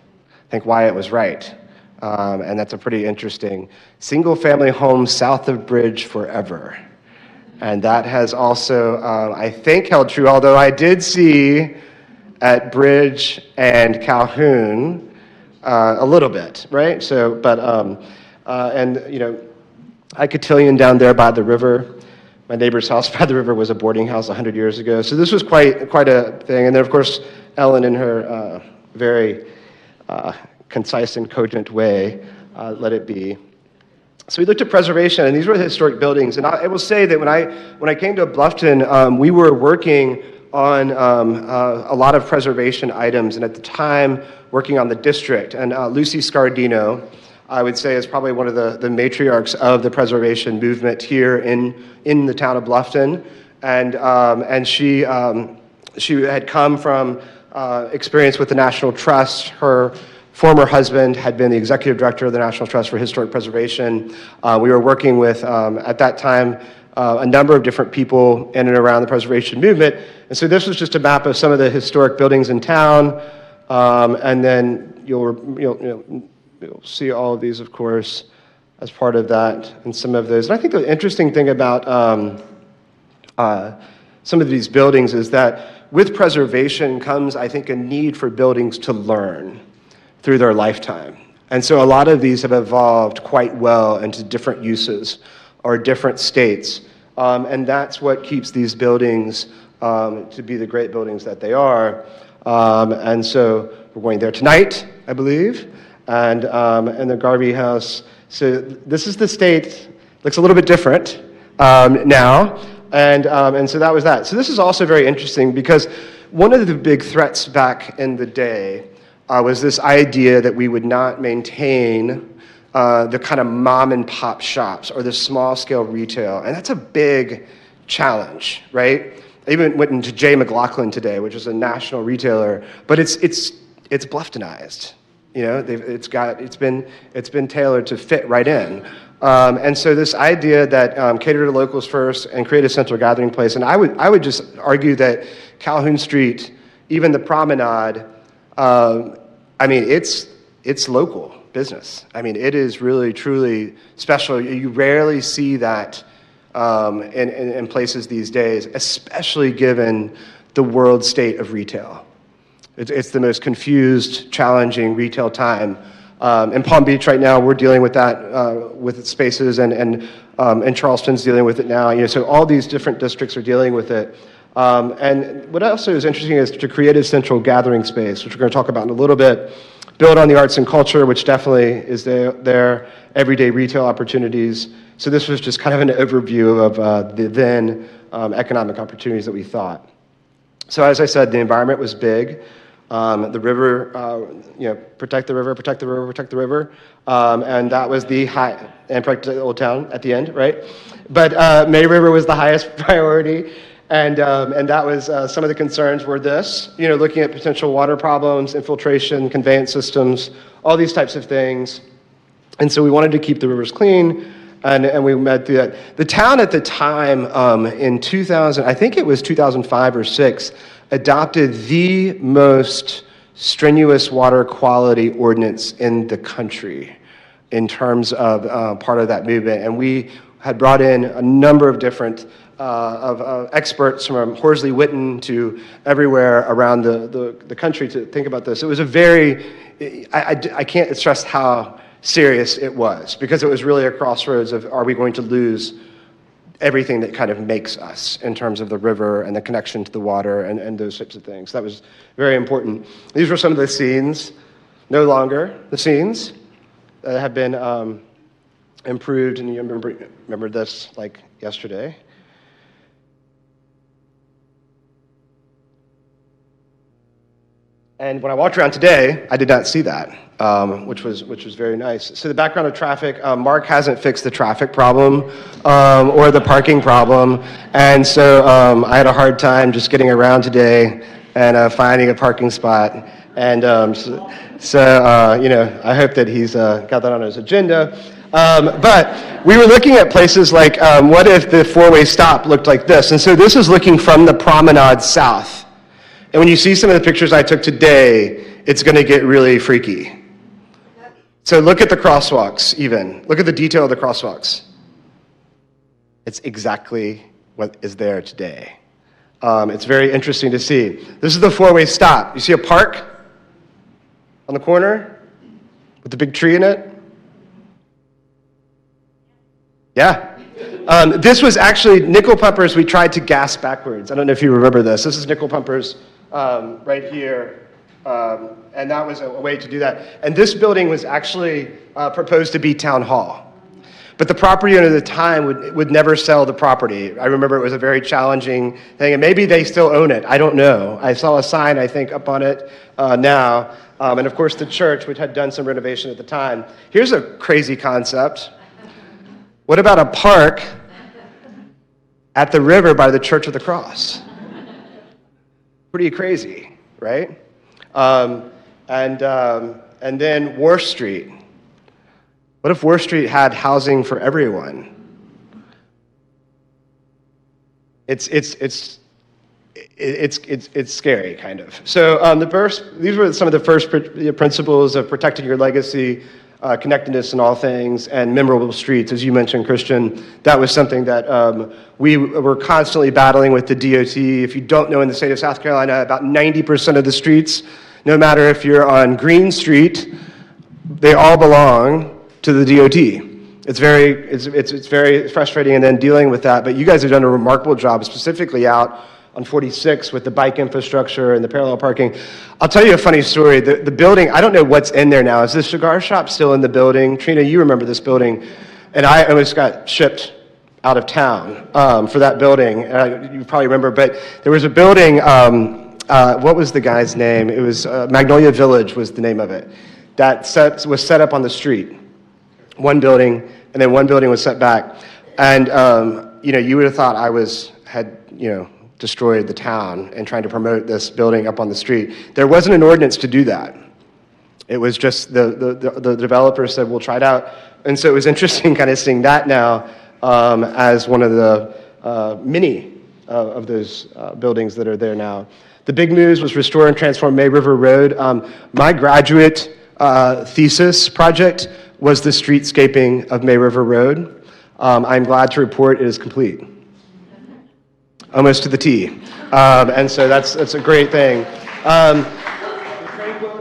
Think Wyatt was right. And that's a pretty interesting single-family home south of Bridge forever. And that has also, I think, held true, although I did see at Bridge and Calhoun a little bit, right? So, but, I cotillion down there by the river. My neighbor's house by the river was a boarding house 100 years ago. So this was quite a thing. And then, of course, Ellen, in her very concise and cogent way, let it be. So we looked at preservation, and these were the historic buildings. And I will say that when I came to Bluffton, we were working on a lot of preservation items, and at the time, working on the district. And Lucy Scardino, I would say, is probably one of the matriarchs of the preservation movement here in the town of Bluffton. And she had come from experience with the National Trust. Her former husband had been the executive director of the National Trust for Historic Preservation. We were working with, at that time, a number of different people in and around the preservation movement. And so this was just a map of some of the historic buildings in town. And then you'll see all of these, of course, as part of that, and some of those. And I think the interesting thing about some of these buildings is that with preservation comes, I think, a need for buildings to learn through their lifetime. And so a lot of these have evolved quite well into different uses or different states. And that's what keeps these buildings to be the great buildings that they are. And so we're going there tonight, I believe, and the Garvey House. So this is the state. Looks a little bit different now. And so that was that. So this is also very interesting because one of the big threats back in the day was this idea that we would not maintain the kind of mom and pop shops or the small scale retail. And that's a big challenge, right? I even went into J. McLaughlin today, which is a national retailer, but it's Blufftonized. You know, it's been tailored to fit right in. And so this idea that cater to locals first and create a central gathering place, and I would just argue that Calhoun Street, even the promenade, I mean, it's local business. I mean, it is really, truly special. You rarely see that in places these days, especially given the world state of retail. It's the most confused, challenging retail time. In Palm Beach right now, we're dealing with that with spaces, and Charleston's dealing with it now. So all these different districts are dealing with it. And what also is interesting is to create a central gathering space, which we're going to talk about in a little bit, build on the arts and culture, which definitely is their everyday retail opportunities. So this was just kind of an overview of the then economic opportunities that we thought. So as I said, the environment was big. The river, protect the river, protect the river, protect the river. And that was the high, and protect the Old Town at the end, right? But May River was the highest priority. And that was, some of the concerns were this, looking at potential water problems, infiltration, conveyance systems, all these types of things. And so we wanted to keep the rivers clean, and we met through that. The town at the time, in 2000, I think it was 2005 or 6, adopted the most strenuous water quality ordinance in the country in terms of part of that movement. And we had brought in a number of different of experts from Horsley Witten to everywhere around the country to think about this. It was a very, I can't stress how serious it was, because it was really a crossroads of, are we going to lose everything that kind of makes us in terms of the river and the connection to the water and those types of things. That was very important. These were some of the scenes, no longer the scenes that have been improved, and you remember this like yesterday. And when I walked around today, I did not see that, which was very nice. So the background of traffic, Mark hasn't fixed the traffic problem or the parking problem, and so I had a hard time just getting around today and finding a parking spot. And I hope that he's got that on his agenda. But we were looking at places like, what if the four-way stop looked like this? And so this is looking from the promenade south. And when you see some of the pictures I took today, it's going to get really freaky. So look at the crosswalks even. Look at the detail of the crosswalks. It's exactly what is there today. It's very interesting to see. This is the four-way stop. You see a park on the corner with the big tree in it? Yeah. This was actually nickel pumpers we tried to gas backwards. I don't know if you remember this. This is nickel pumpers right here. And that was a way to do that. And this building was actually proposed to be town hall. But the property owner at the time would never sell the property. I remember it was a very challenging thing. And maybe they still own it. I don't know. I saw a sign, I think, up on it now. And of course, the church, which had done some renovation at the time. Here's a crazy concept. What about a park at the river by the Church of the Cross? Pretty crazy, right? And then Wharf Street. What if Wharf Street had housing for everyone? It's scary, kind of. So these were some of the first principles of protecting your legacy, connectedness in all things, and memorable streets. As you mentioned, Christian, that was something that we were constantly battling with the DOT. If you don't know, in the state of South Carolina, about 90% of the streets, no matter if you're on Green Street, they all belong to the DOT. It's very frustrating, and then dealing with that. But you guys have done a remarkable job, specifically out on 46 with the bike infrastructure and the parallel parking. I'll tell you a funny story. The building, I don't know what's in there now. Is the cigar shop still in the building? Trina, you remember this building. And I almost got shipped out of town for that building. You probably remember, but there was a building, what was the guy's name? It was Magnolia Village was the name of it. That was set up on the street. One building, and then one building was set back. And, you would have thought I had destroyed the town and trying to promote this building up on the street. There wasn't an ordinance to do that. It was just the developer said, we'll try it out. And so it was interesting kind of seeing that now as one of the many of those buildings that are there now. The big news was restore and transform May River Road. My graduate thesis project was the streetscaping of May River Road. I'm glad to report it is complete. Almost to the T. And so that's a great thing.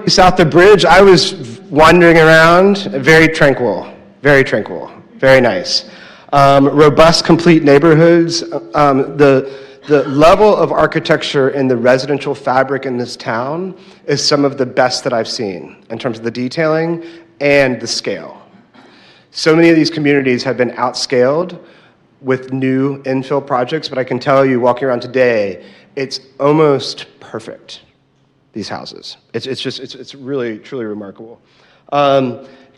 south of the bridge, I was wandering around, very tranquil, very nice. Robust, complete neighborhoods. The level of architecture in the residential fabric in this town is some of the best that I've seen in terms of the detailing and the scale. So many of these communities have been outscaled with new infill projects, but I can tell you, walking around today, it's almost perfect, these houses. It's really, truly remarkable.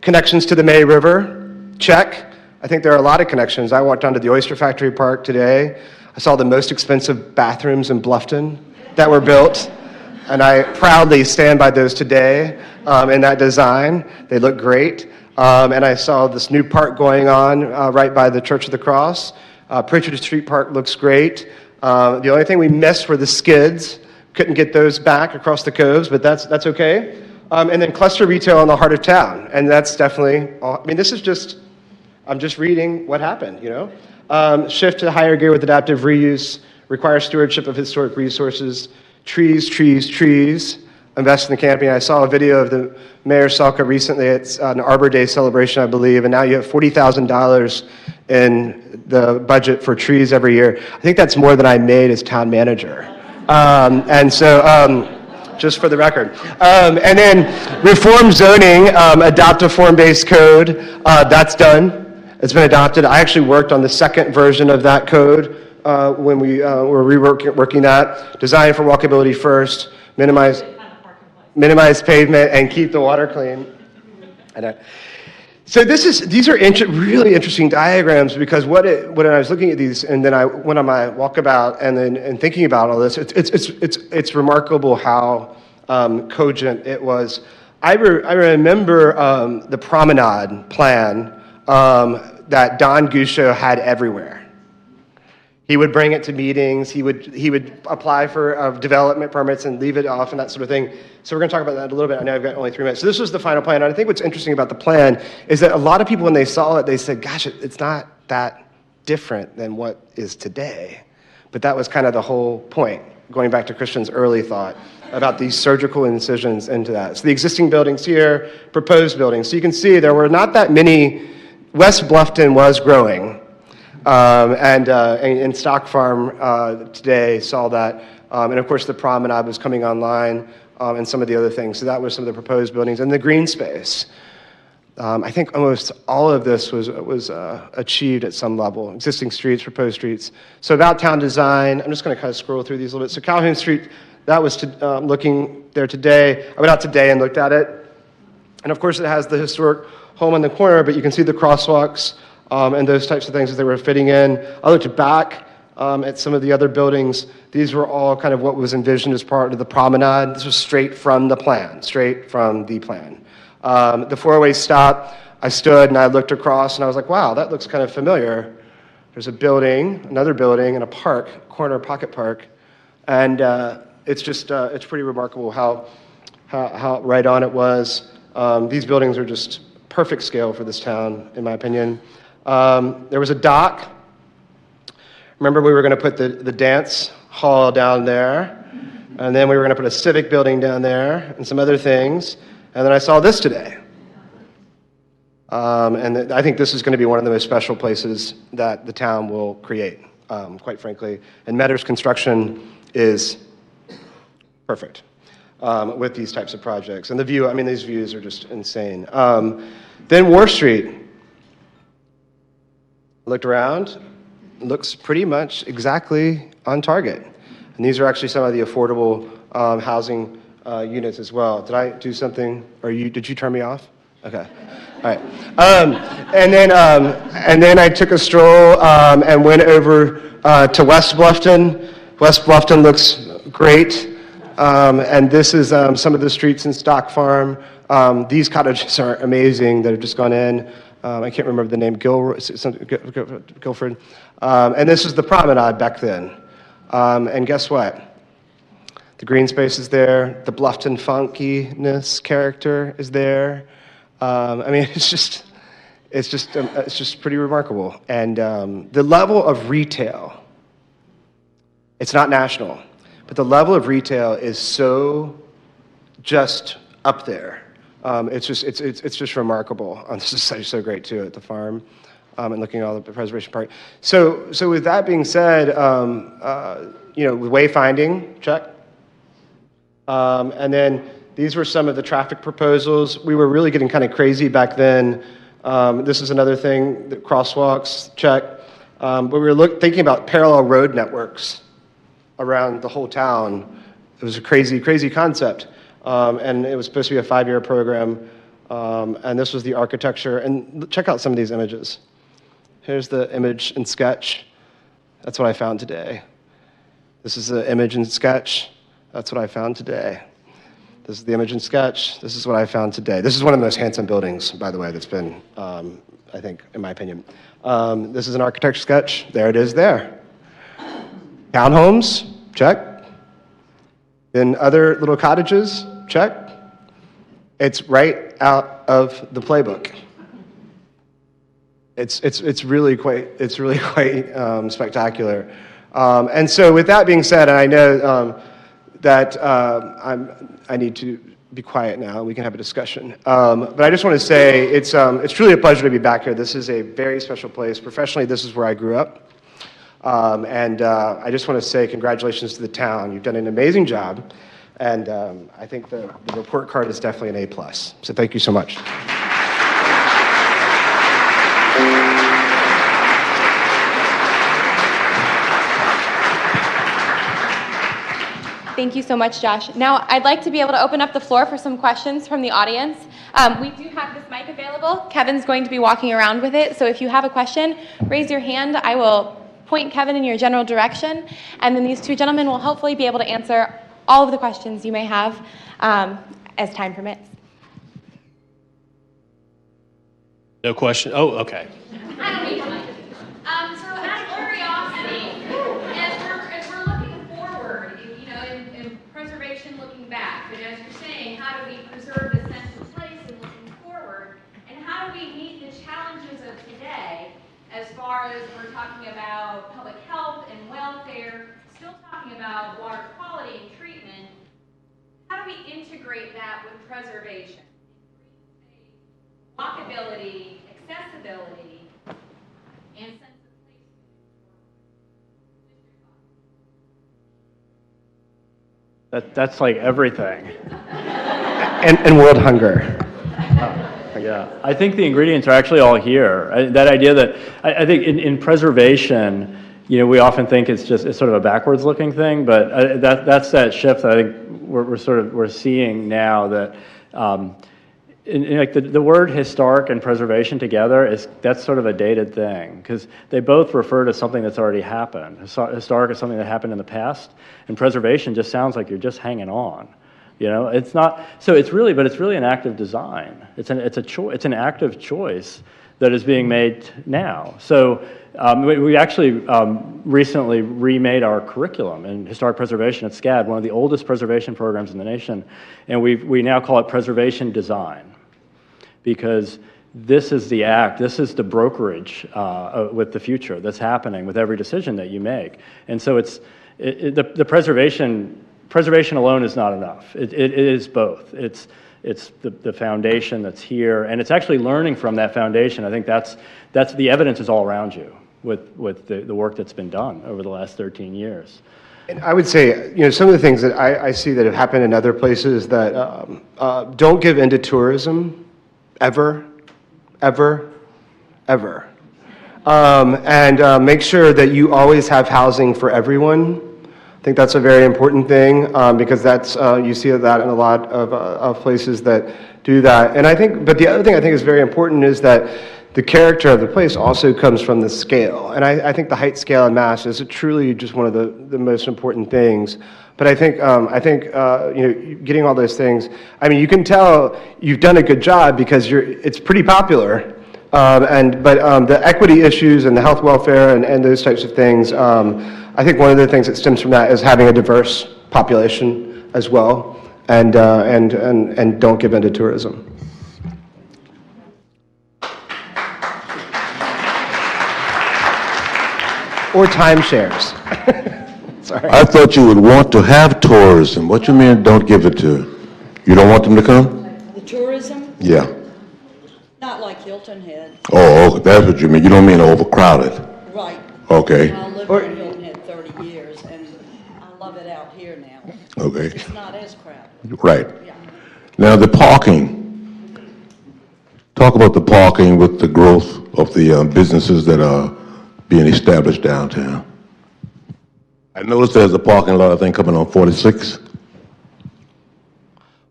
Connections to the May River, check. I think there are a lot of connections. I walked onto the Oyster Factory Park today. I saw the most expensive bathrooms in Bluffton that were built, and I proudly stand by those today in that design. They look great. And I saw this new park going on right by the Church of the Cross. Pritchard Street Park looks great. The only thing we missed were the skids. Couldn't get those back across the coves, but that's okay. And then cluster retail in the heart of town, and that's definitely, I mean, this is just, I'm just reading what happened, you know? Shift to higher gear with adaptive reuse, requires stewardship of historic resources, trees, invest in the camping. I saw a video of the Mayor Salka recently. It's an Arbor Day celebration, I believe, and now you have $40,000 in the budget for trees every year. I think that's more than I made as town manager. And so, just for the record. And then reform zoning, adopt a form-based code. That's done. It's been adopted. I actually worked on the second version of that code when we were reworking that. Design for walkability first, minimize pavement, and keep the water clean. So these are really interesting diagrams, because when I was looking at these, and then I went on my walkabout and thinking about all this, it's remarkable how cogent it was. I remember the promenade plan that Don Guscio had everywhere. He would bring it to meetings. He would apply for development permits and leave it off and that sort of thing. So we're going to talk about that a little bit. I know I've got only 3 minutes. So this was the final plan. And I think what's interesting about the plan is that a lot of people, when they saw it, they said, gosh, it's not that different than what is today. But that was kind of the whole point, going back to Christian's early thought about these surgical incisions into that. So the existing buildings here, proposed buildings. So you can see there were not that many. West Bluffton was growing. And Stock Farm today saw that. And of course, the promenade was coming online and some of the other things. So that was some of the proposed buildings. And the green space. I think almost all of this was achieved at some level. Existing streets, proposed streets. So about town design, I'm just going to kind of scroll through these a little bit. So Calhoun Street, that was looking there today. I went out today and looked at it. And of course, it has the historic home in the corner, but you can see the crosswalks and those types of things as they were fitting in. I looked back at some of the other buildings. These were all kind of what was envisioned as part of the promenade. This was straight from the plan. The four-way stop, I stood and I looked across and I was like, wow, that looks kind of familiar. There's a building, another building, and a park, corner pocket park. And it's just, it's pretty remarkable how right on it was. These buildings are just perfect scale for this town, in my opinion. There was a dock. Remember, we were going to put the dance hall down there, and then we were going to put a civic building down there, and some other things. And then I saw this today. And I think this is going to be one of the most special places that the town will create, quite frankly. And Metters Construction is perfect with these types of projects. And the view, I mean, these views are just insane. Then Wharf Street. Looked around, looks pretty much exactly on target. And these are actually some of the affordable housing units as well. Did I do something, or did you turn me off? Okay, all right. And then I took a stroll and went over to West Bluffton. West Bluffton looks great. And this is some of the streets in Stock Farm. These cottages are amazing that have just gone in. I can't remember the name, Guilford. And this is the promenade back then. And guess what? The green space is there. The Bluffton funkiness character is there. I mean, it's just pretty remarkable. And the level of retail, it's not national, but the level of retail is so just up there. It's just remarkable. This is so great too at the farm, and looking at all the preservation part. So with that being said, wayfinding, check. And then these were some of the traffic proposals. We were really getting kind of crazy back then. This is another thing, the crosswalks, check. But we were thinking about parallel road networks around the whole town. It was a crazy, crazy concept. And it was supposed to be a 5-year program. And this was the architecture. And check out some of these images. Here's the image and sketch. That's what I found today. This is the image and sketch. That's what I found today. This is the image and sketch. This is what I found today. This is one of the most handsome buildings, by the way, that's been, I think, in my opinion. This is an architecture sketch. There it is there. Townhomes, check. Then other little cottages, check. It's right out of the playbook. It's really quite spectacular. And so with that being said, and I know that I need to be quiet now. We can have a discussion. But I just want to say it's truly a pleasure to be back here. This is a very special place. Professionally, this is where I grew up. And I just want to say congratulations to the town. You've done an amazing job. And I think the report card is definitely an A+. So thank you so much.
Thank you so much, Josh. Now, I'd like to be able to open up the floor for some questions from the audience. We do have this mic available. Kevin's going to be walking around with it, so if you have a question, raise your hand. I will point Kevin in your general direction, and then these two gentlemen will hopefully be able to answer all of the questions you may have as time permits.
No question. Oh, okay.
I don't need one. So out of curiosity, as we're looking forward, in preservation looking back, but as you're saying, how do we preserve the sense of place and looking forward, and how do we meet the challenges of today as far as we're talking about public health and welfare, still talking about water quality and treatment, how do we integrate that with preservation? Walkability, accessibility, and sense of place.
That's like everything.
And world hunger.
Yeah, I think the ingredients are actually all here. That idea that I think in preservation, we often think it's sort of a backwards looking thing, but that's that shift that I think we're seeing now that. Like the word historic and preservation together that's sort of a dated thing because they both refer to something that's already happened. Historic is something that happened in the past, and preservation just sounds like you're just hanging on. It's not. So it's really an active design. It's an active choice that is being made now. So we actually recently remade our curriculum in historic preservation at SCAD, one of the oldest preservation programs in the nation, and we now call it preservation design. Because this is the act, this is the brokerage with the future that's happening with every decision that you make. And so the preservation alone is not enough. It is both. It's the foundation that's here, and it's actually learning from that foundation. I think that's the evidence is all around you with the work that's been done over the last 13 years.
And I would say, some of the things that I see that have happened in other places that don't give into tourism. Ever. And make sure that you always have housing for everyone. I think that's a very important thing because you see that in a lot of places that do that. And but the other thing I think is very important is that the character of the place also comes from the scale. And I think the height, scale, and mass is truly just one of the most important things. But I think getting all those things. I mean, you can tell you've done a good job because it's pretty popular. But the equity issues and the health, welfare, and those types of things. I think one of the things that stems from that is having a diverse population as well, and don't give in to tourism. Or timeshares. Sorry.
I thought you would want to have tourism. What you mean don't give it to? You don't want them to come? Yeah.
Not like Hilton Head.
Oh, that's what you mean. You don't mean overcrowded.
Right.
Okay.
I lived in Hilton Head 30 years, and I love it out here now.
Okay.
It's not as crowded.
Right.
Yeah.
Now, the parking. Talk about the parking with the growth of the businesses that are being established downtown. I noticed there's a parking lot, I think, coming on 46.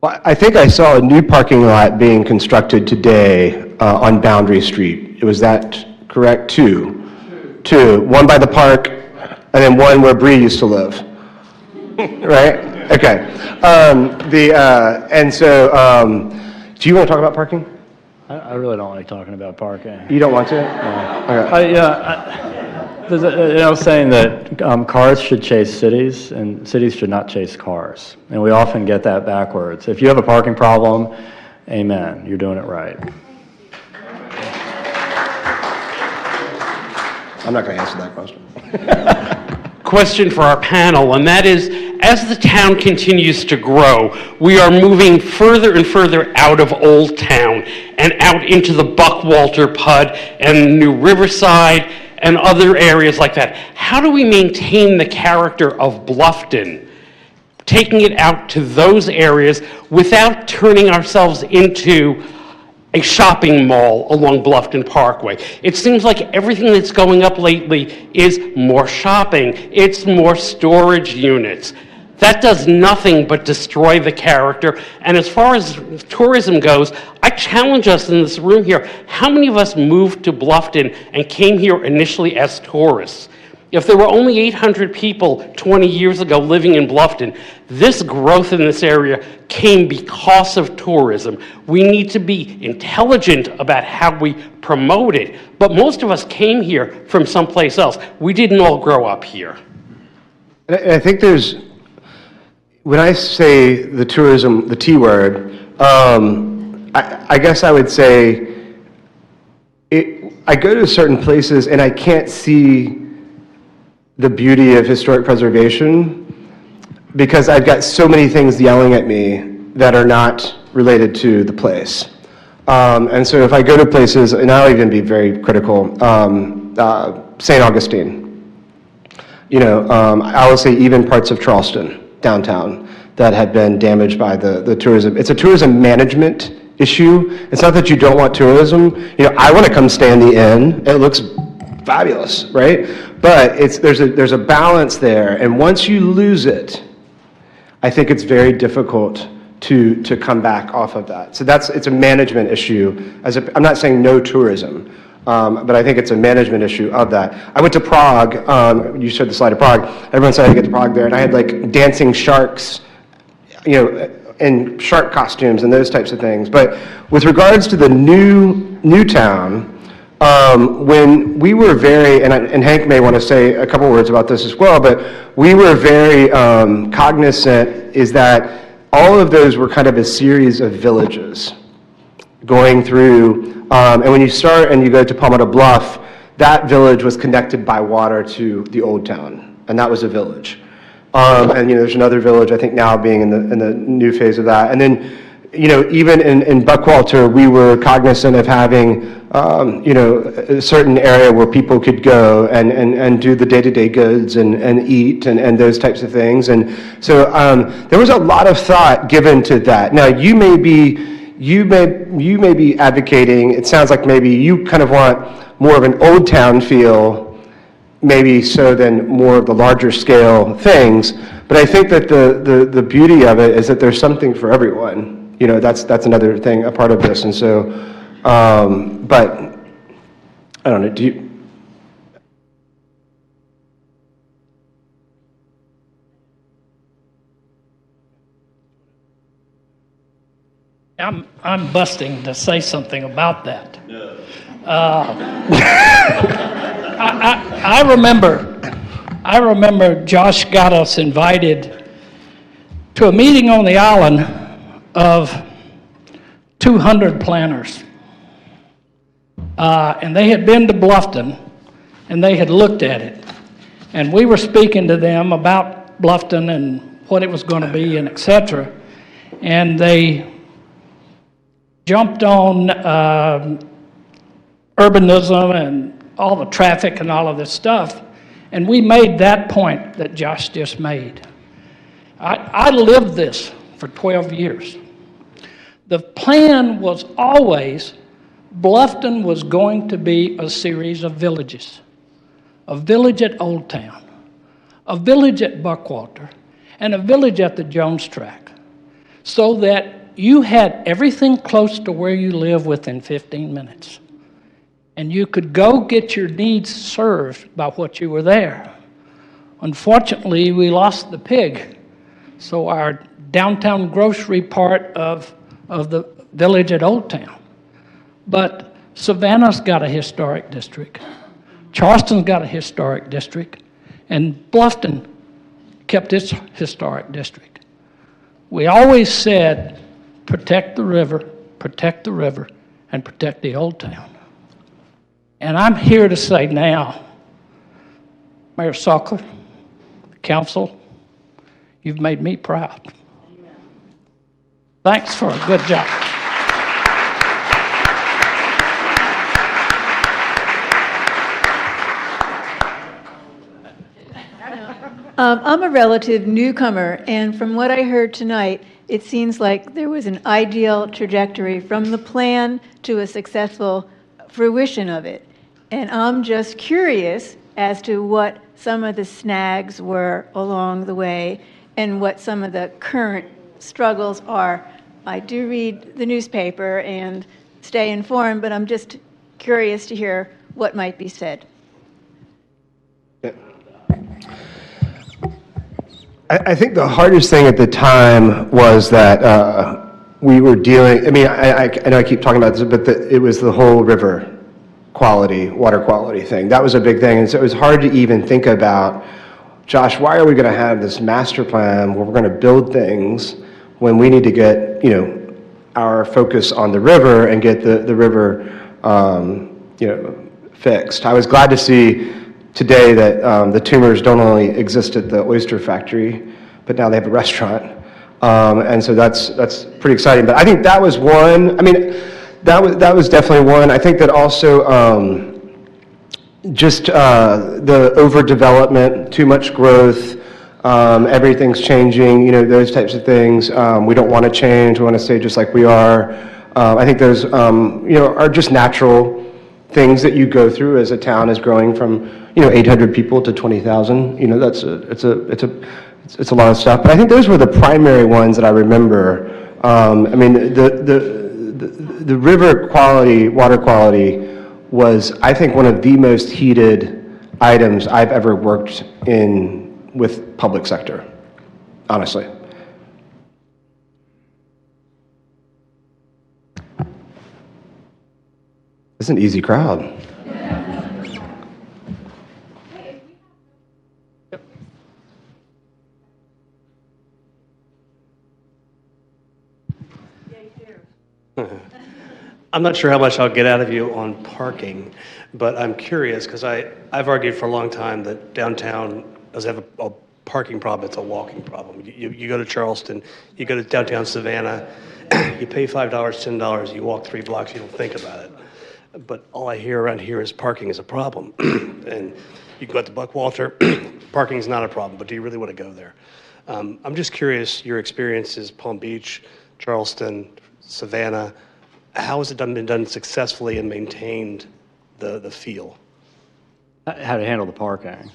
Well, I think I saw a new parking lot being constructed today on Boundary Street. Was that correct? Two. One by the park, and then one where Bree used to live. Right? Okay. Do you want to talk about parking?
I really don't like talking about parking.
You don't want to? No. Okay.
There's a saying that cars should chase cities, and cities should not chase cars. And we often get that backwards. If you have a parking problem, amen, you're doing it right.
I'm not going to answer that question.
Question for our panel, and that is, as the town continues to grow, we are moving further and further out of Old Town and out into the Buckwalter PUD and New Riverside and other areas like that. How do we maintain the character of Bluffton, taking it out to those areas without turning ourselves into a shopping mall along Bluffton Parkway? It seems like everything that's going up lately is more shopping. It's more storage units. That does nothing but destroy the character. And as far as tourism goes, I challenge us in this room here, how many of us moved to Bluffton and came here initially as tourists? If there were only 800 people 20 years ago living in Bluffton, this growth in this area came because of tourism. We need to be intelligent about how we promote it. But most of us came here from someplace else. We didn't all grow up here.
And I think when I say the tourism, the T word, I guess I would say, I go to certain places and I can't see the beauty of historic preservation because I've got so many things yelling at me that are not related to the place. And so if I go to places, and I'll even be very critical, St. Augustine, I will say even parts of Charleston, downtown, that have been damaged by the tourism. It's a tourism management issue. It's not that you don't want tourism. I want to come stay in the inn. It looks fabulous, right? But there's a balance there, and once you lose it, I think it's very difficult to come back off of that. So it's a management issue. I'm not saying no tourism, but I think it's a management issue of that. I went to Prague. You showed the slide of Prague. Everyone said I had to get to Prague there, and I had like dancing sharks, in shark costumes and those types of things. But with regards to the new town, when we were very, and Hank may want to say a couple words about this as well, but we were very cognizant is that all of those were kind of a series of villages going through, and when you start and you go to Palmetto Bluff, that village was connected by water to the old town, and that was a village. And there's another village, I think now being in the new phase of that. And then, even in Buckwalter, we were cognizant of having, a certain area where people could go and do the day-to-day goods and eat and those types of things. And so there was a lot of thought given to that. Now, you may be advocating, it sounds like maybe you kind of want more of an old town feel, maybe so than more of the larger scale things. But I think that the beauty of it is that there's something for everyone. That's another thing, a part of this. And so, but I don't know,
I'm busting to say something about that. No. I remember Josh got us invited to a meeting on the island of 200 planners. And they had been to Bluffton, and they had looked at it. And we were speaking to them about Bluffton and what it was going to be and et cetera. And they jumped on urbanism and all the traffic and all of this stuff, and we made that point that Josh just made. I lived this for 12 years. The plan was always Bluffton was going to be a series of villages. A village at Old Town, a village at Buckwalter, and a village at the Jones Track, so that you had everything close to where you live within 15 minutes. And you could go get your needs served by what you were there. Unfortunately, we lost the pig, so our downtown grocery part of the village at Old Town. But Savannah's got a historic district. Charleston's got a historic district, and Bluffton kept its historic district. We always said, protect the river, and protect the Old Town. And I'm here to say now, Mayor Sockler, Council, you've made me proud. Thanks for a good job.
I'm a relative newcomer, and from what I heard tonight, it seems like there was an ideal trajectory from the plan to a successful fruition of it. And I'm just curious as to what some of the snags were along the way and what some of the current struggles are. I do read the newspaper and stay informed, but I'm just curious to hear what might be said.
I think the hardest thing at the time was that we were dealing, I mean, I know I keep talking about this, but it was the whole river quality, water quality thing. That was a big thing. And so it was hard to even think about, Josh, why are we going to have this master plan where we're going to build things when we need to get, our focus on the river and get the river, fixed. I was glad to see today that the tumors don't only exist at the oyster factory, but now they have a restaurant. And so that's pretty exciting. But I think that was one. I mean, that was definitely one. I think that also just the overdevelopment, too much growth, everything's changing, those types of things. We don't want to change. We want to stay just like we are. I think those, are just natural things that you go through as a town is growing from 800 people to 20,000. It's a lot of stuff. But I think those were the primary ones that I remember. I mean, the river quality, water quality, was I think one of the most heated items I've ever worked in with public sector, honestly. It's an easy crowd.
I'm not sure how much I'll get out of you on parking, but I'm curious because I've argued for a long time that downtown doesn't have a parking problem, it's a walking problem. You go to Charleston, you go to downtown Savannah, you pay $5, $10, you walk 3 blocks, you don't think about it. But all I hear around here is parking is a problem. And you go out to Buckwalter, parking is not a problem, but do you really want to go there? I'm just curious, your experiences, Palm Beach, Charleston, Savannah, how has it been done successfully and maintained the feel?
How to handle the parking.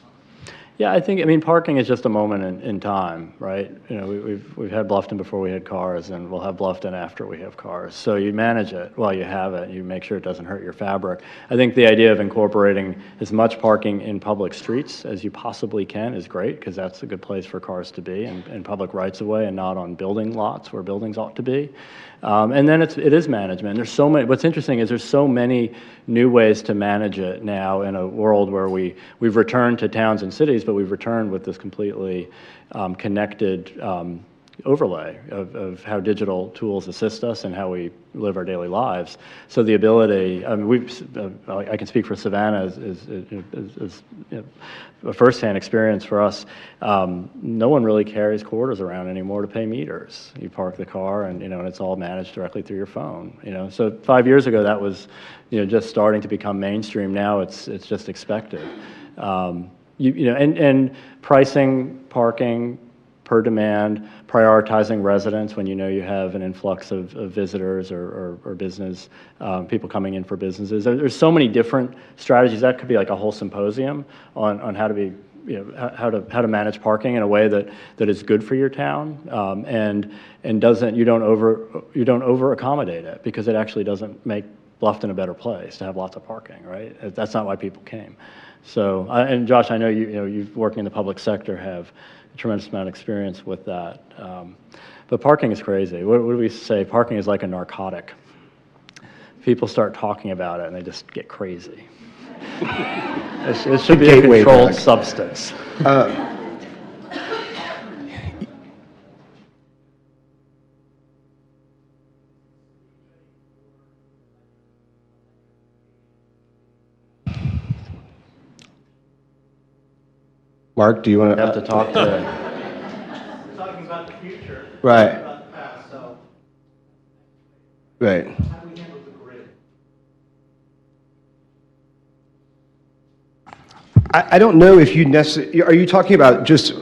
Yeah, I mean, parking is just a moment in time, right? We've had Bluffton before we had cars, and we'll have Bluffton after we have cars. So you manage it while you have it. You make sure it doesn't hurt your fabric. I think the idea of incorporating as much parking in public streets as you possibly can is great, because that's a good place for cars to be, and public rights-of-way, and not on building lots where buildings ought to be. And then it is management. There's so many. What's interesting is there's so many new ways to manage it now in a world where we've returned to towns and cities, but we've returned with this completely connected overlay of how digital tools assist us and how we live our daily lives. So the ability, I mean, I can speak for Savannah as a firsthand experience for us. No one really carries quarters around anymore to pay meters. You park the car, and and it's all managed directly through your phone. So 5 years ago that was just starting to become mainstream. Now it's just expected. And pricing parking per demand, prioritizing residents when you have an influx of visitors or business, people coming in for businesses. There's so many different strategies. That could be like a whole symposium on how to be, how to manage parking in a way that is good for your town, and doesn't, you don't over accommodate it, because it actually doesn't make Bluffton a better place to have lots of parking, right? That's not why people came. So, and Josh, I know you've working in the public sector, have a tremendous amount of experience with that. But parking is crazy. What do we say? Parking is like a narcotic. People start talking about it and they just get crazy. It should be a controlled substance.
Mark, do you want to
have to talk to?
We're talking about the future.
Right.
About the past, so.
Right.
How do we handle the grid?
I don't know if you necessarily, are you talking about just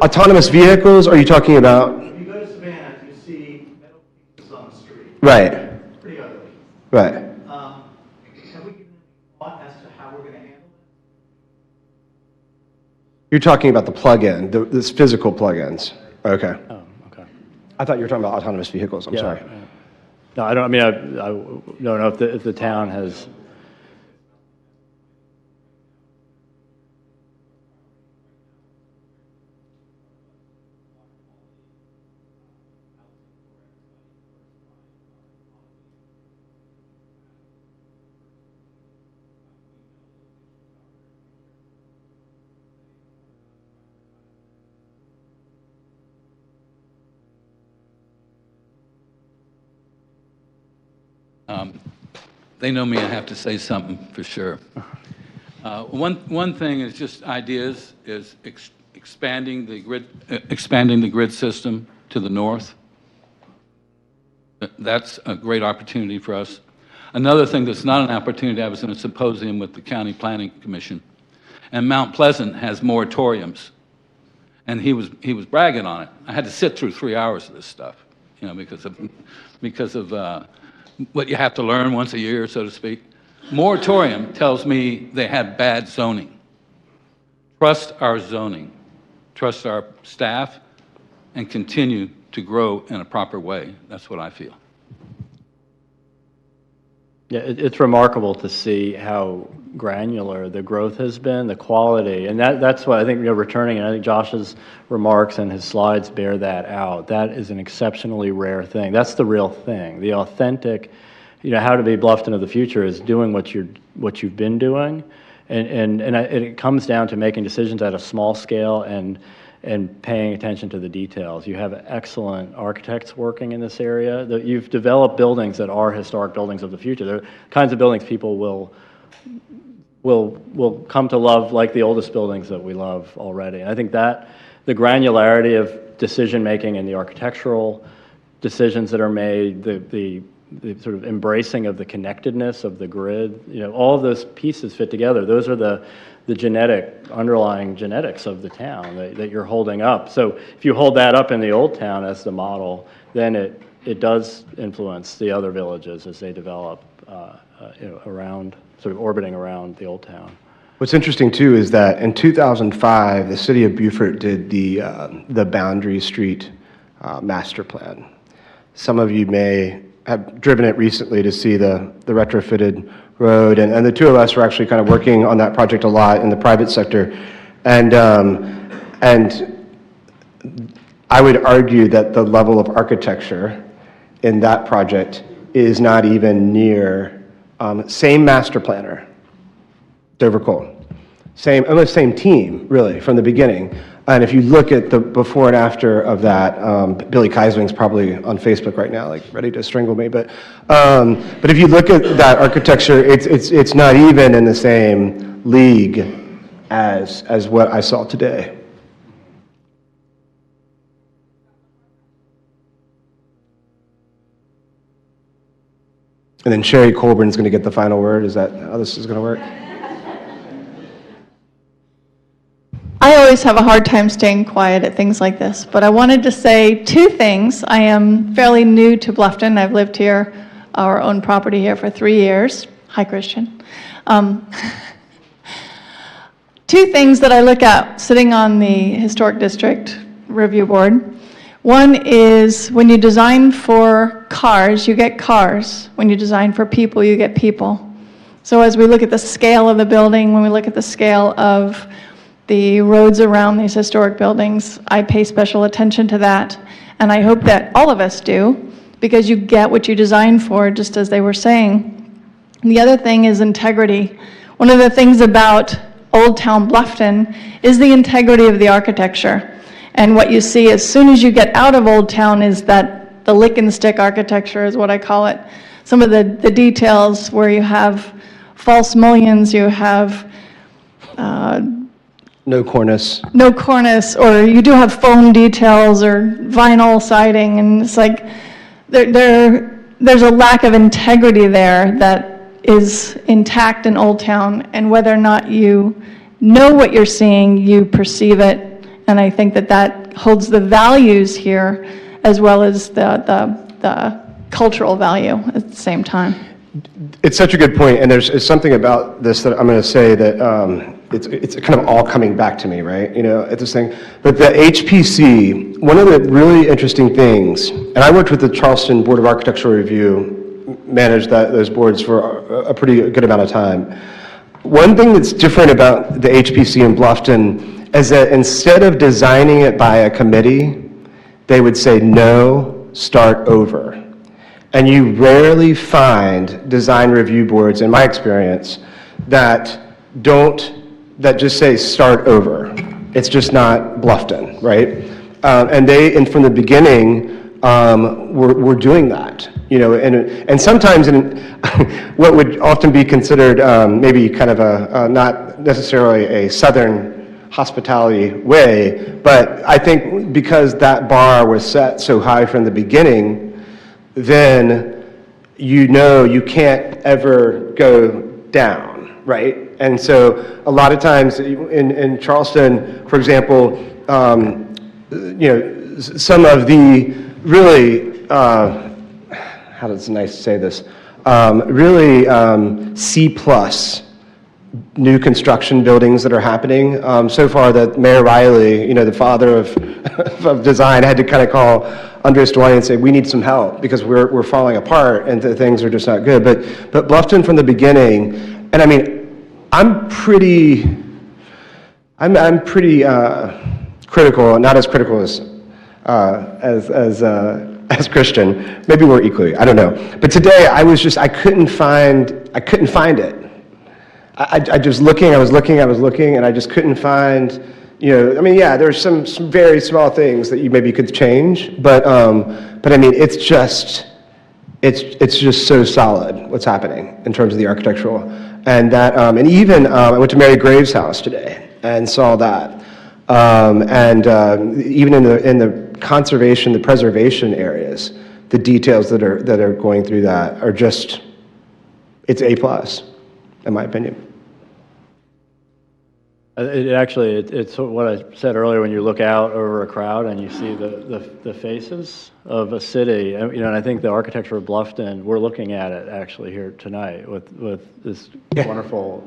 autonomous vehicles, or are you talking about?
If you go to Savannah, you see metal pieces on the street.
Right.
It's pretty ugly.
Right.
Have we given any thought as to how we're going to handle it?
You're talking about the plug-in, this physical plug-ins. Okay.
Oh, okay.
I thought you were talking about autonomous vehicles. I'm sorry.
Yeah. No, I don't. I mean, I don't know if the town has.
They know me, I have to say something for sure. One thing is just ideas, is expanding the grid system to the north. That's a great opportunity for us. Another thing that's not an opportunity, I was in a symposium with the County Planning Commission, and Mount Pleasant has moratoriums, and he was bragging on it. I had to sit through 3 hours of this stuff, because of what you have to learn once a year, so to speak. Moratorium tells me they have bad zoning. Trust our zoning, trust our staff, and continue to grow in a proper way. That's what I feel.
Yeah, it's remarkable to see how granular the growth has been, the quality, and that's what I think, returning, and I think Josh's remarks and his slides bear that out. That is an exceptionally rare thing. That's the real thing. The authentic, how to be Bluffton of the future is doing what you've been doing, and it comes down to making decisions at a small scale and paying attention to the details. You have excellent architects working in this area. You've developed buildings that are historic buildings of the future. They're kinds of buildings people will come to love, like the oldest buildings that we love already. And I think that the granularity of decision making and the architectural decisions that are made, the sort of embracing of the connectedness of the grid, all of those pieces fit together. Those are the underlying genetics of the town that you're holding up. So if you hold that up in the old town as the model, then it does influence the other villages as they develop, around, sort of orbiting around the old town.
What's interesting too is that in 2005, the city of Beaufort did the Boundary Street master plan. Some of you may have driven it recently to see the retrofitted road, and the two of us were actually kind of working on that project a lot in the private sector, and I would argue that the level of architecture in that project is not even near, same master planner, Dover Cole, almost same team really from the beginning, And if you look at the before and after of that, Billy Kaisling's probably on Facebook right now, like ready to strangle me. But if you look at that architecture, it's not even in the same league as what I saw today. And then Sherry Colburn's going to get the final word. Is that how this is going to work?
I always have a hard time staying quiet at things like this, but I wanted to say two things. I am fairly new to Bluffton. I've lived here, our own property here, for 3 years. Hi, Christian. Two things that I look at sitting on the Historic District Review Board. One is when you design for cars, you get cars. When you design for people, you get people. So as we look at the scale of the building, when we look at the scale of the roads around these historic buildings, I pay special attention to that. And I hope that all of us do, because you get what you design for, just as they were saying. And the other thing is integrity. One of the things about Old Town Bluffton is the integrity of the architecture. And what you see as soon as you get out of Old Town is that the lick and stick architecture is what I call it. Some of the details where you have false mullions, you have
no cornice.
No cornice, or you do have foam details or vinyl siding, and it's like there's a lack of integrity there that is intact in Old Town, and whether or not you know what you're seeing, you perceive it. And I think that holds the values here as well as the cultural value at the same time.
It's such a good point, and there's something about this that I'm going to say that it's kind of all coming back to me, right? You know, at this thing. But the HPC, one of the really interesting things, and I worked with the Charleston Board of Architectural Review, managed those boards for a pretty good amount of time. One thing that's different about the HPC in Bluffton is that instead of designing it by a committee, they would say, no, start over. And you rarely find design review boards, in my experience, that just say start over. It's just not Bluffton, right? And from the beginning, were doing that. You know, and sometimes in what would often be considered maybe kind of a not necessarily a Southern hospitality way, but I think because that bar was set so high from the beginning, then you know you can't ever go down, right? And so a lot of times in Charleston, for example, you know, some of the really, how does it nice to say this, really C+ new construction buildings that are happening. So far that Mayor Riley, you know, the father of design, had to kind of call Andres Duane and say, we need some help because we're falling apart and things are just not good. But Bluffton from the beginning, and I mean, I'm pretty critical, not as critical as Christian. Maybe we're equally, I don't know. But today I couldn't find it. I just I was looking, and I just couldn't find, you know, I mean, yeah, there's some very small things that you maybe could change, but I mean, it's just so solid what's happening in terms of the architectural, and that, and even I went to Mary Graves' house today and saw that, and even in the conservation, the preservation areas, the details that are going through that are just, it's A+, in my opinion.
It's what I said earlier. When you look out over a crowd and you see the faces of a city, you know, and I think the architecture of Bluffton, we're looking at it actually here tonight with this wonderful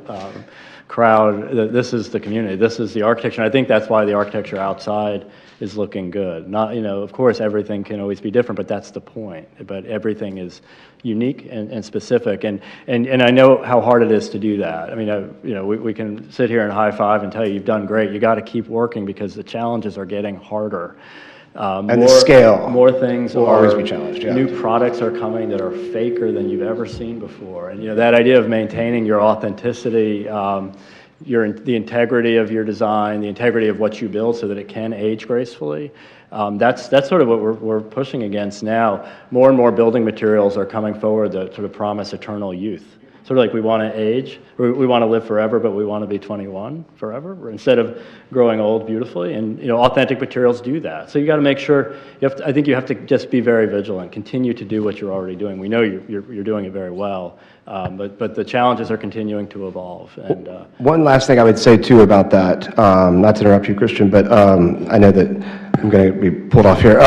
crowd. This is the community. This is the architecture. And I think that's why the architecture outside is looking good. Not, you know, of course, everything can always be different, but that's the point. But everything is unique and specific, and I know how hard it is to do that. I mean, you know, we can sit here and high five and tell you you've done great. You got to keep working because the challenges are getting harder.
And the scale.
More things
will always be challenged. Yeah.
New products are coming that are faker than you've ever seen before, and you know that idea of maintaining your authenticity. the integrity of your design, the integrity of what you build so that it can age gracefully. That's sort of what we're pushing against now. More and more building materials are coming forward that sort of promise eternal youth. Sort of like we want to age, we want to live forever, but we want to be 21 forever, instead of growing old beautifully. And authentic materials do that. So you got to make sure. I think you have to just be very vigilant. Continue to do what you're already doing. We know you're doing it very well, but the challenges are continuing to evolve. And
one last thing I would say too about that, not to interrupt you, Christian, but I know that I'm going to be pulled off here.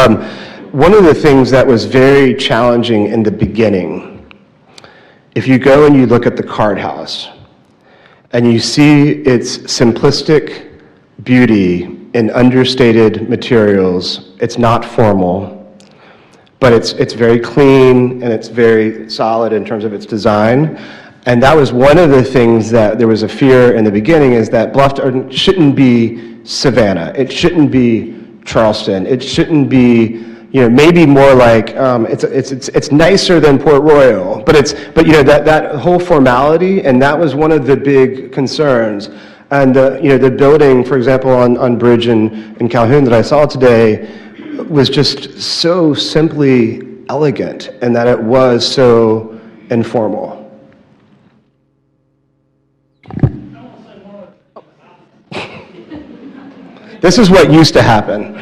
One of the things that was very challenging in the beginning, if you go and you look at the card house and you see its simplistic beauty in understated materials, it's not formal, but it's very clean and it's very solid in terms of its design. And that was one of the things that there was a fear in the beginning, is that Bluffton shouldn't be Savannah. It shouldn't be Charleston. It shouldn't be, maybe more like it's nicer than Port Royal, but that whole formality, and that was one of the big concerns. And the building, for example, on Bridge in Calhoun that I saw today was just so simply elegant, and that it was so informal. This is what used to happen.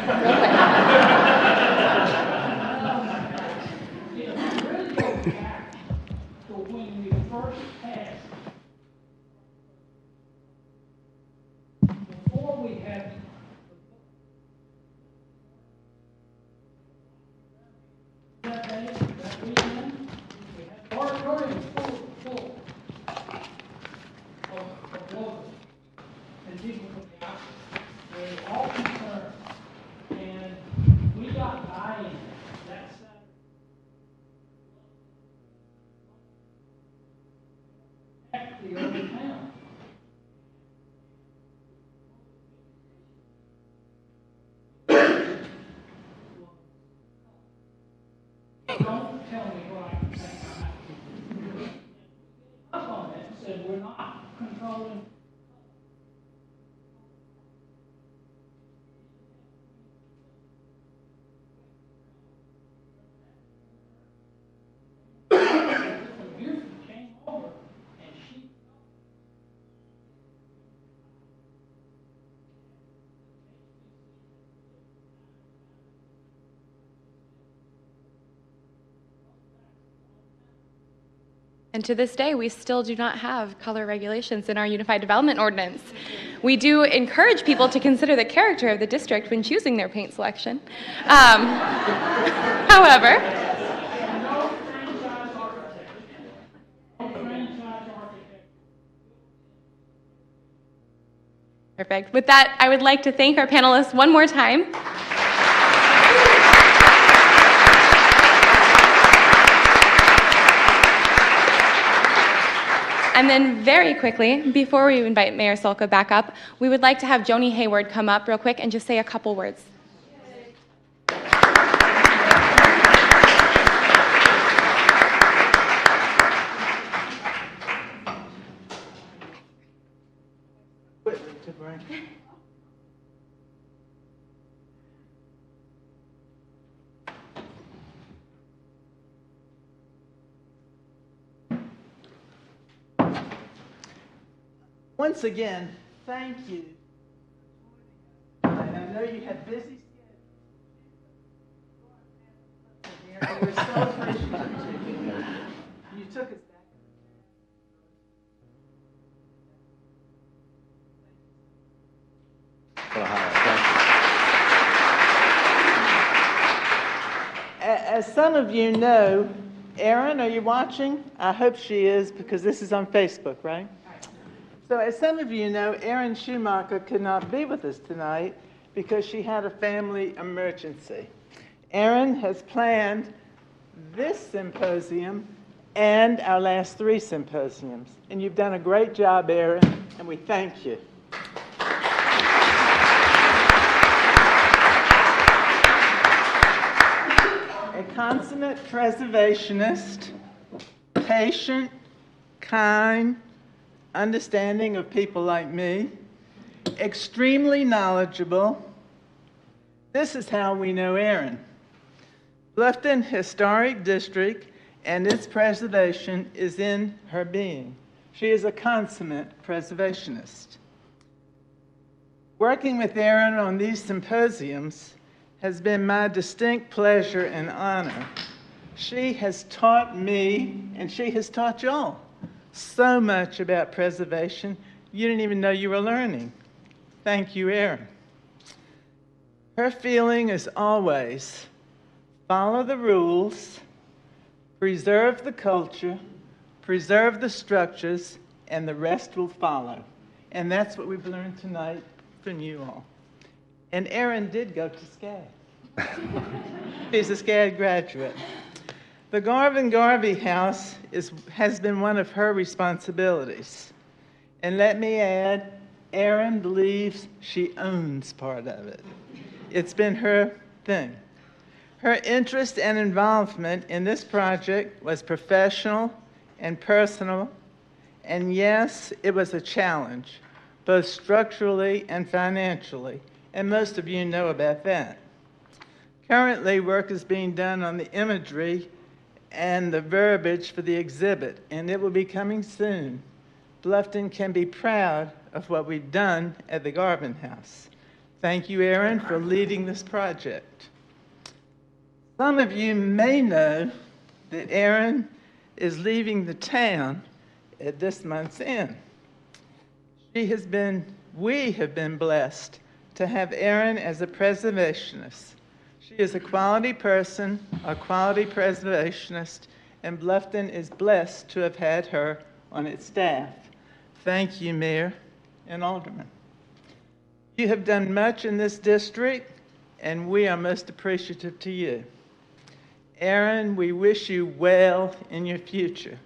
Don't tell me what I can think I have to do. Up on it and said we're not controlling. Came over and she.
And to this day, we still do not have color regulations in our Unified Development Ordinance. We do encourage people to consider the character of the district when choosing their paint selection. However, perfect. With that, I would like to thank our panelists one more time. And then very quickly, before we invite Mayor Solka back up, we would like to have Joni Hayward come up real quick and just say a couple words.
Once again, thank you. And I know you had busy schedules. We're so appreciative. You took us back. As some of you know, Erin, are you watching? I hope she is, because this is on Facebook, right? So as some of you know, Erin Schumacher could not be with us tonight because she had a family emergency. Erin has planned this symposium and our last 3 symposiums. And you've done a great job, Erin, and we thank you. A consummate preservationist, patient, kind, understanding of people like me, extremely knowledgeable. This is how we know Erin. Bluffton Historic District and its preservation is in her being. She is a consummate preservationist. Working with Erin on these symposiums has been my distinct pleasure and honor. She has taught me, and she has taught y'all, so much about preservation you didn't even know you were learning. Thank you, Erin. Her feeling is always follow the rules, preserve the culture, preserve the structures, and the rest will follow. And that's what we've learned tonight from you all. And Erin did go to SCAD. She's a SCAD graduate. The Garvin Garvey House has been one of her responsibilities. And let me add, Erin believes she owns part of it. It's been her thing. Her interest and involvement in this project was professional and personal, and yes, it was a challenge, both structurally and financially, and most of you know about that. Currently, work is being done on the imagery and the verbiage for the exhibit, and it will be coming soon. Bluffton can be proud of what we've done at the Garvin House. Thank you, Erin, for leading this project. Some of you may know that Erin is leaving the town at this month's end. We have been blessed to have Erin as a preservationist. She is a quality person, a quality preservationist, and Bluffton is blessed to have had her on its staff. Thank you, Mayor and Alderman. You have done much in this district, and we are most appreciative to you. Erin, we wish you well in your future.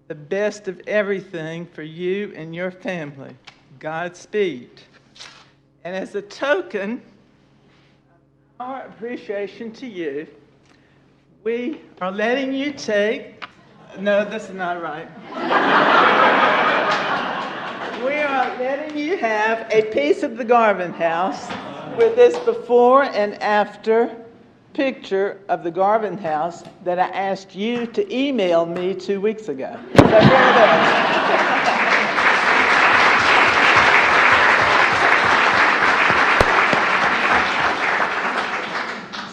The best of everything for you and your family. Godspeed. And as a token of our appreciation to you, we are letting you take, no, this is not right. We are letting you have a piece of the Garvin House with this before and after picture of the Garvin House that I asked you to email me 2 weeks ago. So here it is.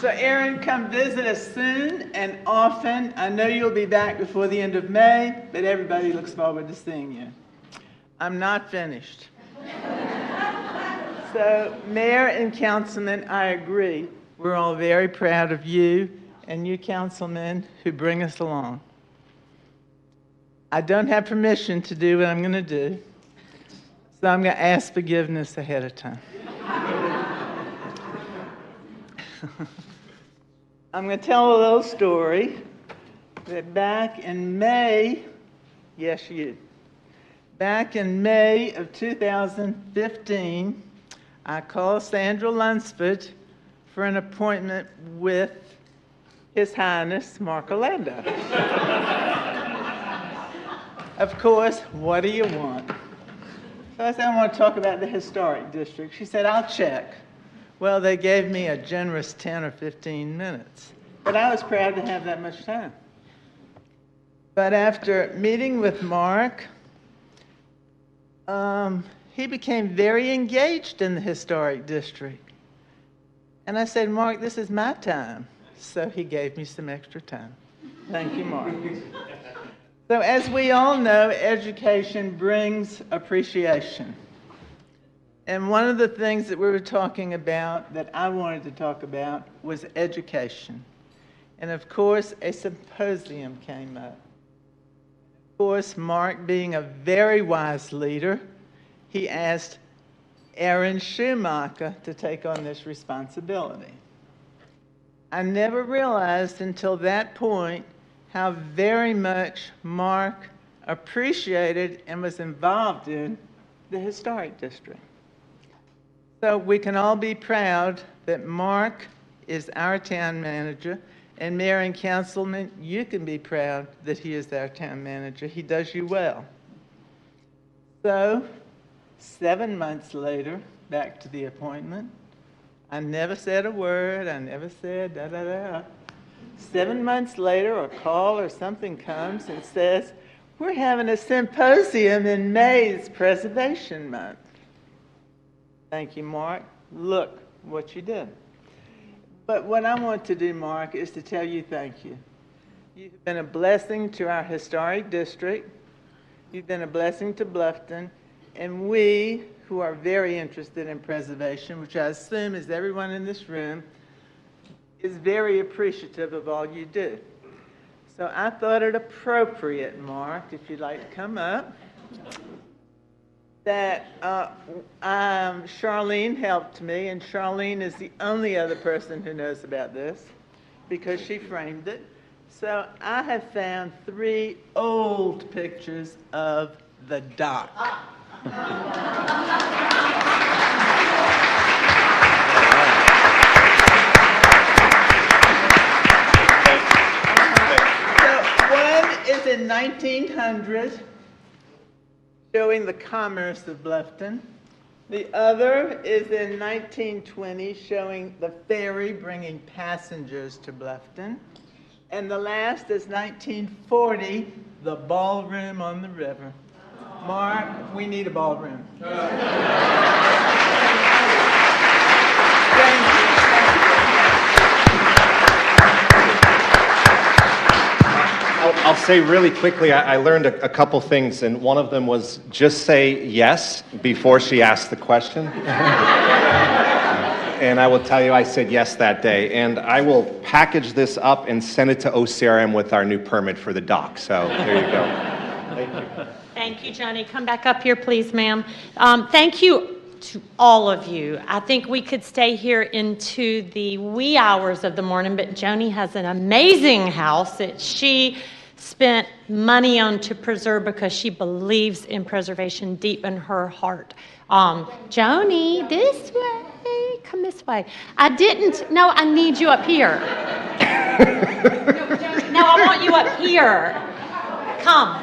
So Erin, come visit us soon and often. I know you'll be back before the end of May, but everybody looks forward to seeing you. I'm not finished. So, Mayor and Councilman, I agree. We're all very proud of you and you councilmen who bring us along. I don't have permission to do what I'm going to do, so I'm going to ask forgiveness ahead of time. I'm going to tell a little story that back in May, yes, you. Back in May of 2015, I called Sandra Lunsford for an appointment with His Highness Mark Orlando. Of course, what do you want? So I said, I want to talk about the historic district. She said, I'll check. Well, they gave me a generous 10 or 15 minutes, but I was proud to have that much time. But after meeting with Mark, he became very engaged in the historic district. And I said, Mark, this is my time. So he gave me some extra time. Thank you, Mark. So as we all know, education brings appreciation. And one of the things that we were talking about that I wanted to talk about was education. And of course, a symposium came up. Of course, Mark, being a very wise leader, he asked Erin Schumacher to take on this responsibility. I never realized until that point how very much Mark appreciated and was involved in the historic district. So we can all be proud that Mark is our town manager, and Mayor and Councilman, you can be proud that he is our town manager. He does you well. So, 7 months later, back to the appointment. I never said a word. I never said da-da-da. 7 months later, a call or something comes and says, we're having a symposium in May's Preservation Month. Thank you, Mark. Look what you did. But what I want to do, Mark, is to tell you thank you. You've been a blessing to our historic district. You've been a blessing to Bluffton. And we, who are very interested in preservation, which I assume is everyone in this room, is very appreciative of all you do. So I thought it appropriate, Mark, if you'd like to come up, that Charlene helped me, and Charlene is the only other person who knows about this because she framed it. So I have found 3 old pictures of the dock. Is in 1900, showing the commerce of Bluffton. The other is in 1920, showing the ferry bringing passengers to Bluffton. And the last is 1940, the ballroom on the river. Mark, we need a ballroom. Thank you.
I'll say really quickly, I learned a couple things, and one of them was just say yes before she asked the question. And I will tell you, I said yes that day. And I will package this up and send it to OCRM with our new permit for the dock. So there you go. Thank you.
Thank you, Johnny. Come back up here, please, ma'am. Thank you to all of you. I think we could stay here into the wee hours of the morning, but Joni has an amazing house that she spent money on to preserve because she believes in preservation deep in her heart. Joni, this way. Come this way. I need you up here. No, I want you up here. Come.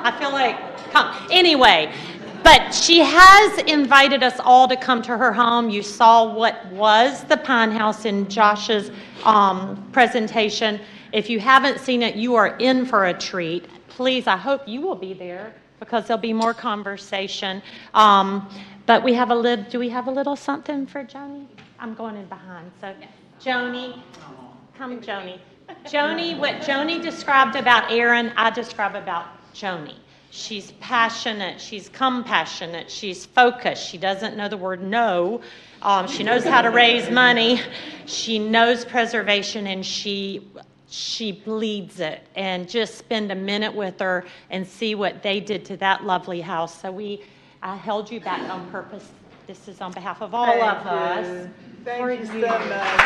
I feel like, come. Anyway, but she has invited us all to come to her home. You saw what was the Pine House in Josh's presentation. If you haven't seen it, you are in for a treat. Please, I hope you will be there because there'll be more conversation. But we have do we have a little something for Joni? I'm going in behind. So, Joni, come, Joni. Joni, what Joni described about Erin, I describe about Joni. She's passionate, she's compassionate, she's focused. She doesn't know the word no. She knows how to raise money. She knows preservation, and she bleeds it. And just spend a minute with her and see what they did to that lovely house. So I held you back on purpose. This is on behalf of all of us.
Thank you so much.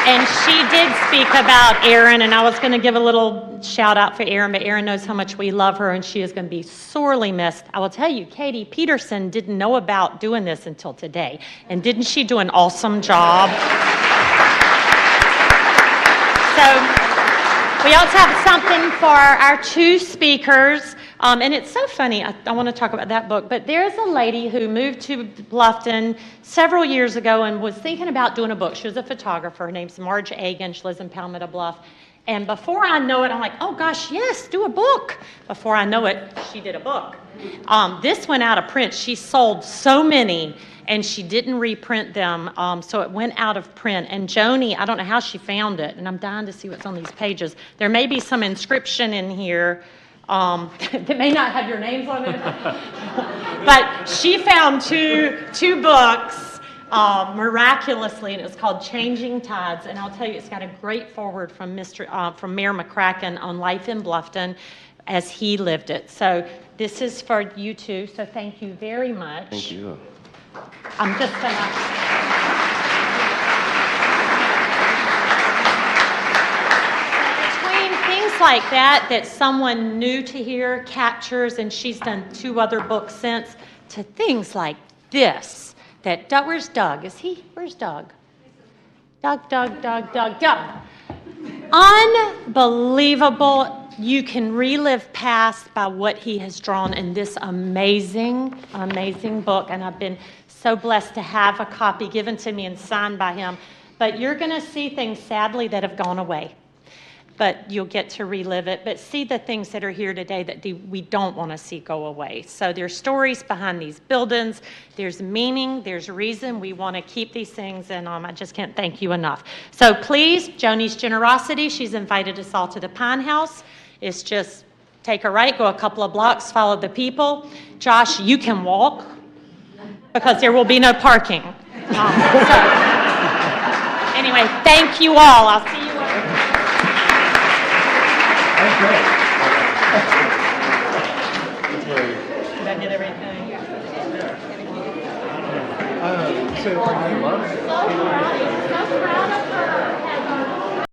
And she did speak about Erin, and I was going to give a little shout out for Erin, but Erin knows how much we love her, and she is going to be sorely missed. I will tell you, Katie Peterson didn't know about doing this until today, and didn't she do an awesome job? So we also have something for our 2 speakers. And it's so funny, I want to talk about that book, but there's a lady who moved to Bluffton several years ago and was thinking about doing a book. She was a photographer. Her name's Marge Agan. She lives in Palmetto Bluff. And before I know it, I'm like, oh gosh, yes, do a book. Before I know it, she did a book. This went out of print. She sold so many, and she didn't reprint them, so it went out of print. And Joni, I don't know how she found it, and I'm dying to see what's on these pages. There may be some inscription in here that may not have your names on it. But she found two books miraculously, and it's called Changing Tides. And I'll tell you, it's got a great foreword from Mayor McCracken on life in Bluffton as he lived it. So this is for you 2. So thank you very much.
Thank you.
I'm just gonna. Like that someone new to here captures, and she's done 2 other books since, to things like this, where's Doug? Where's Doug? Doug. Unbelievable. You can relive past by what he has drawn in this amazing, amazing book. And I've been so blessed to have a copy given to me and signed by him. But you're going to see things, sadly, that have gone away. But you'll get to relive it. But see the things that are here today that we don't want to see go away. So there's stories behind these buildings. There's meaning. There's reason. We want to keep these things. And I just can't thank you enough. So please, Joni's generosity. She's invited us all to the Pine House. It's just take a right, go a couple of blocks, follow the people. Josh, you can walk because there will be no parking. Anyway, thank you all. I'll see you later. Did I get everything? So proud of her.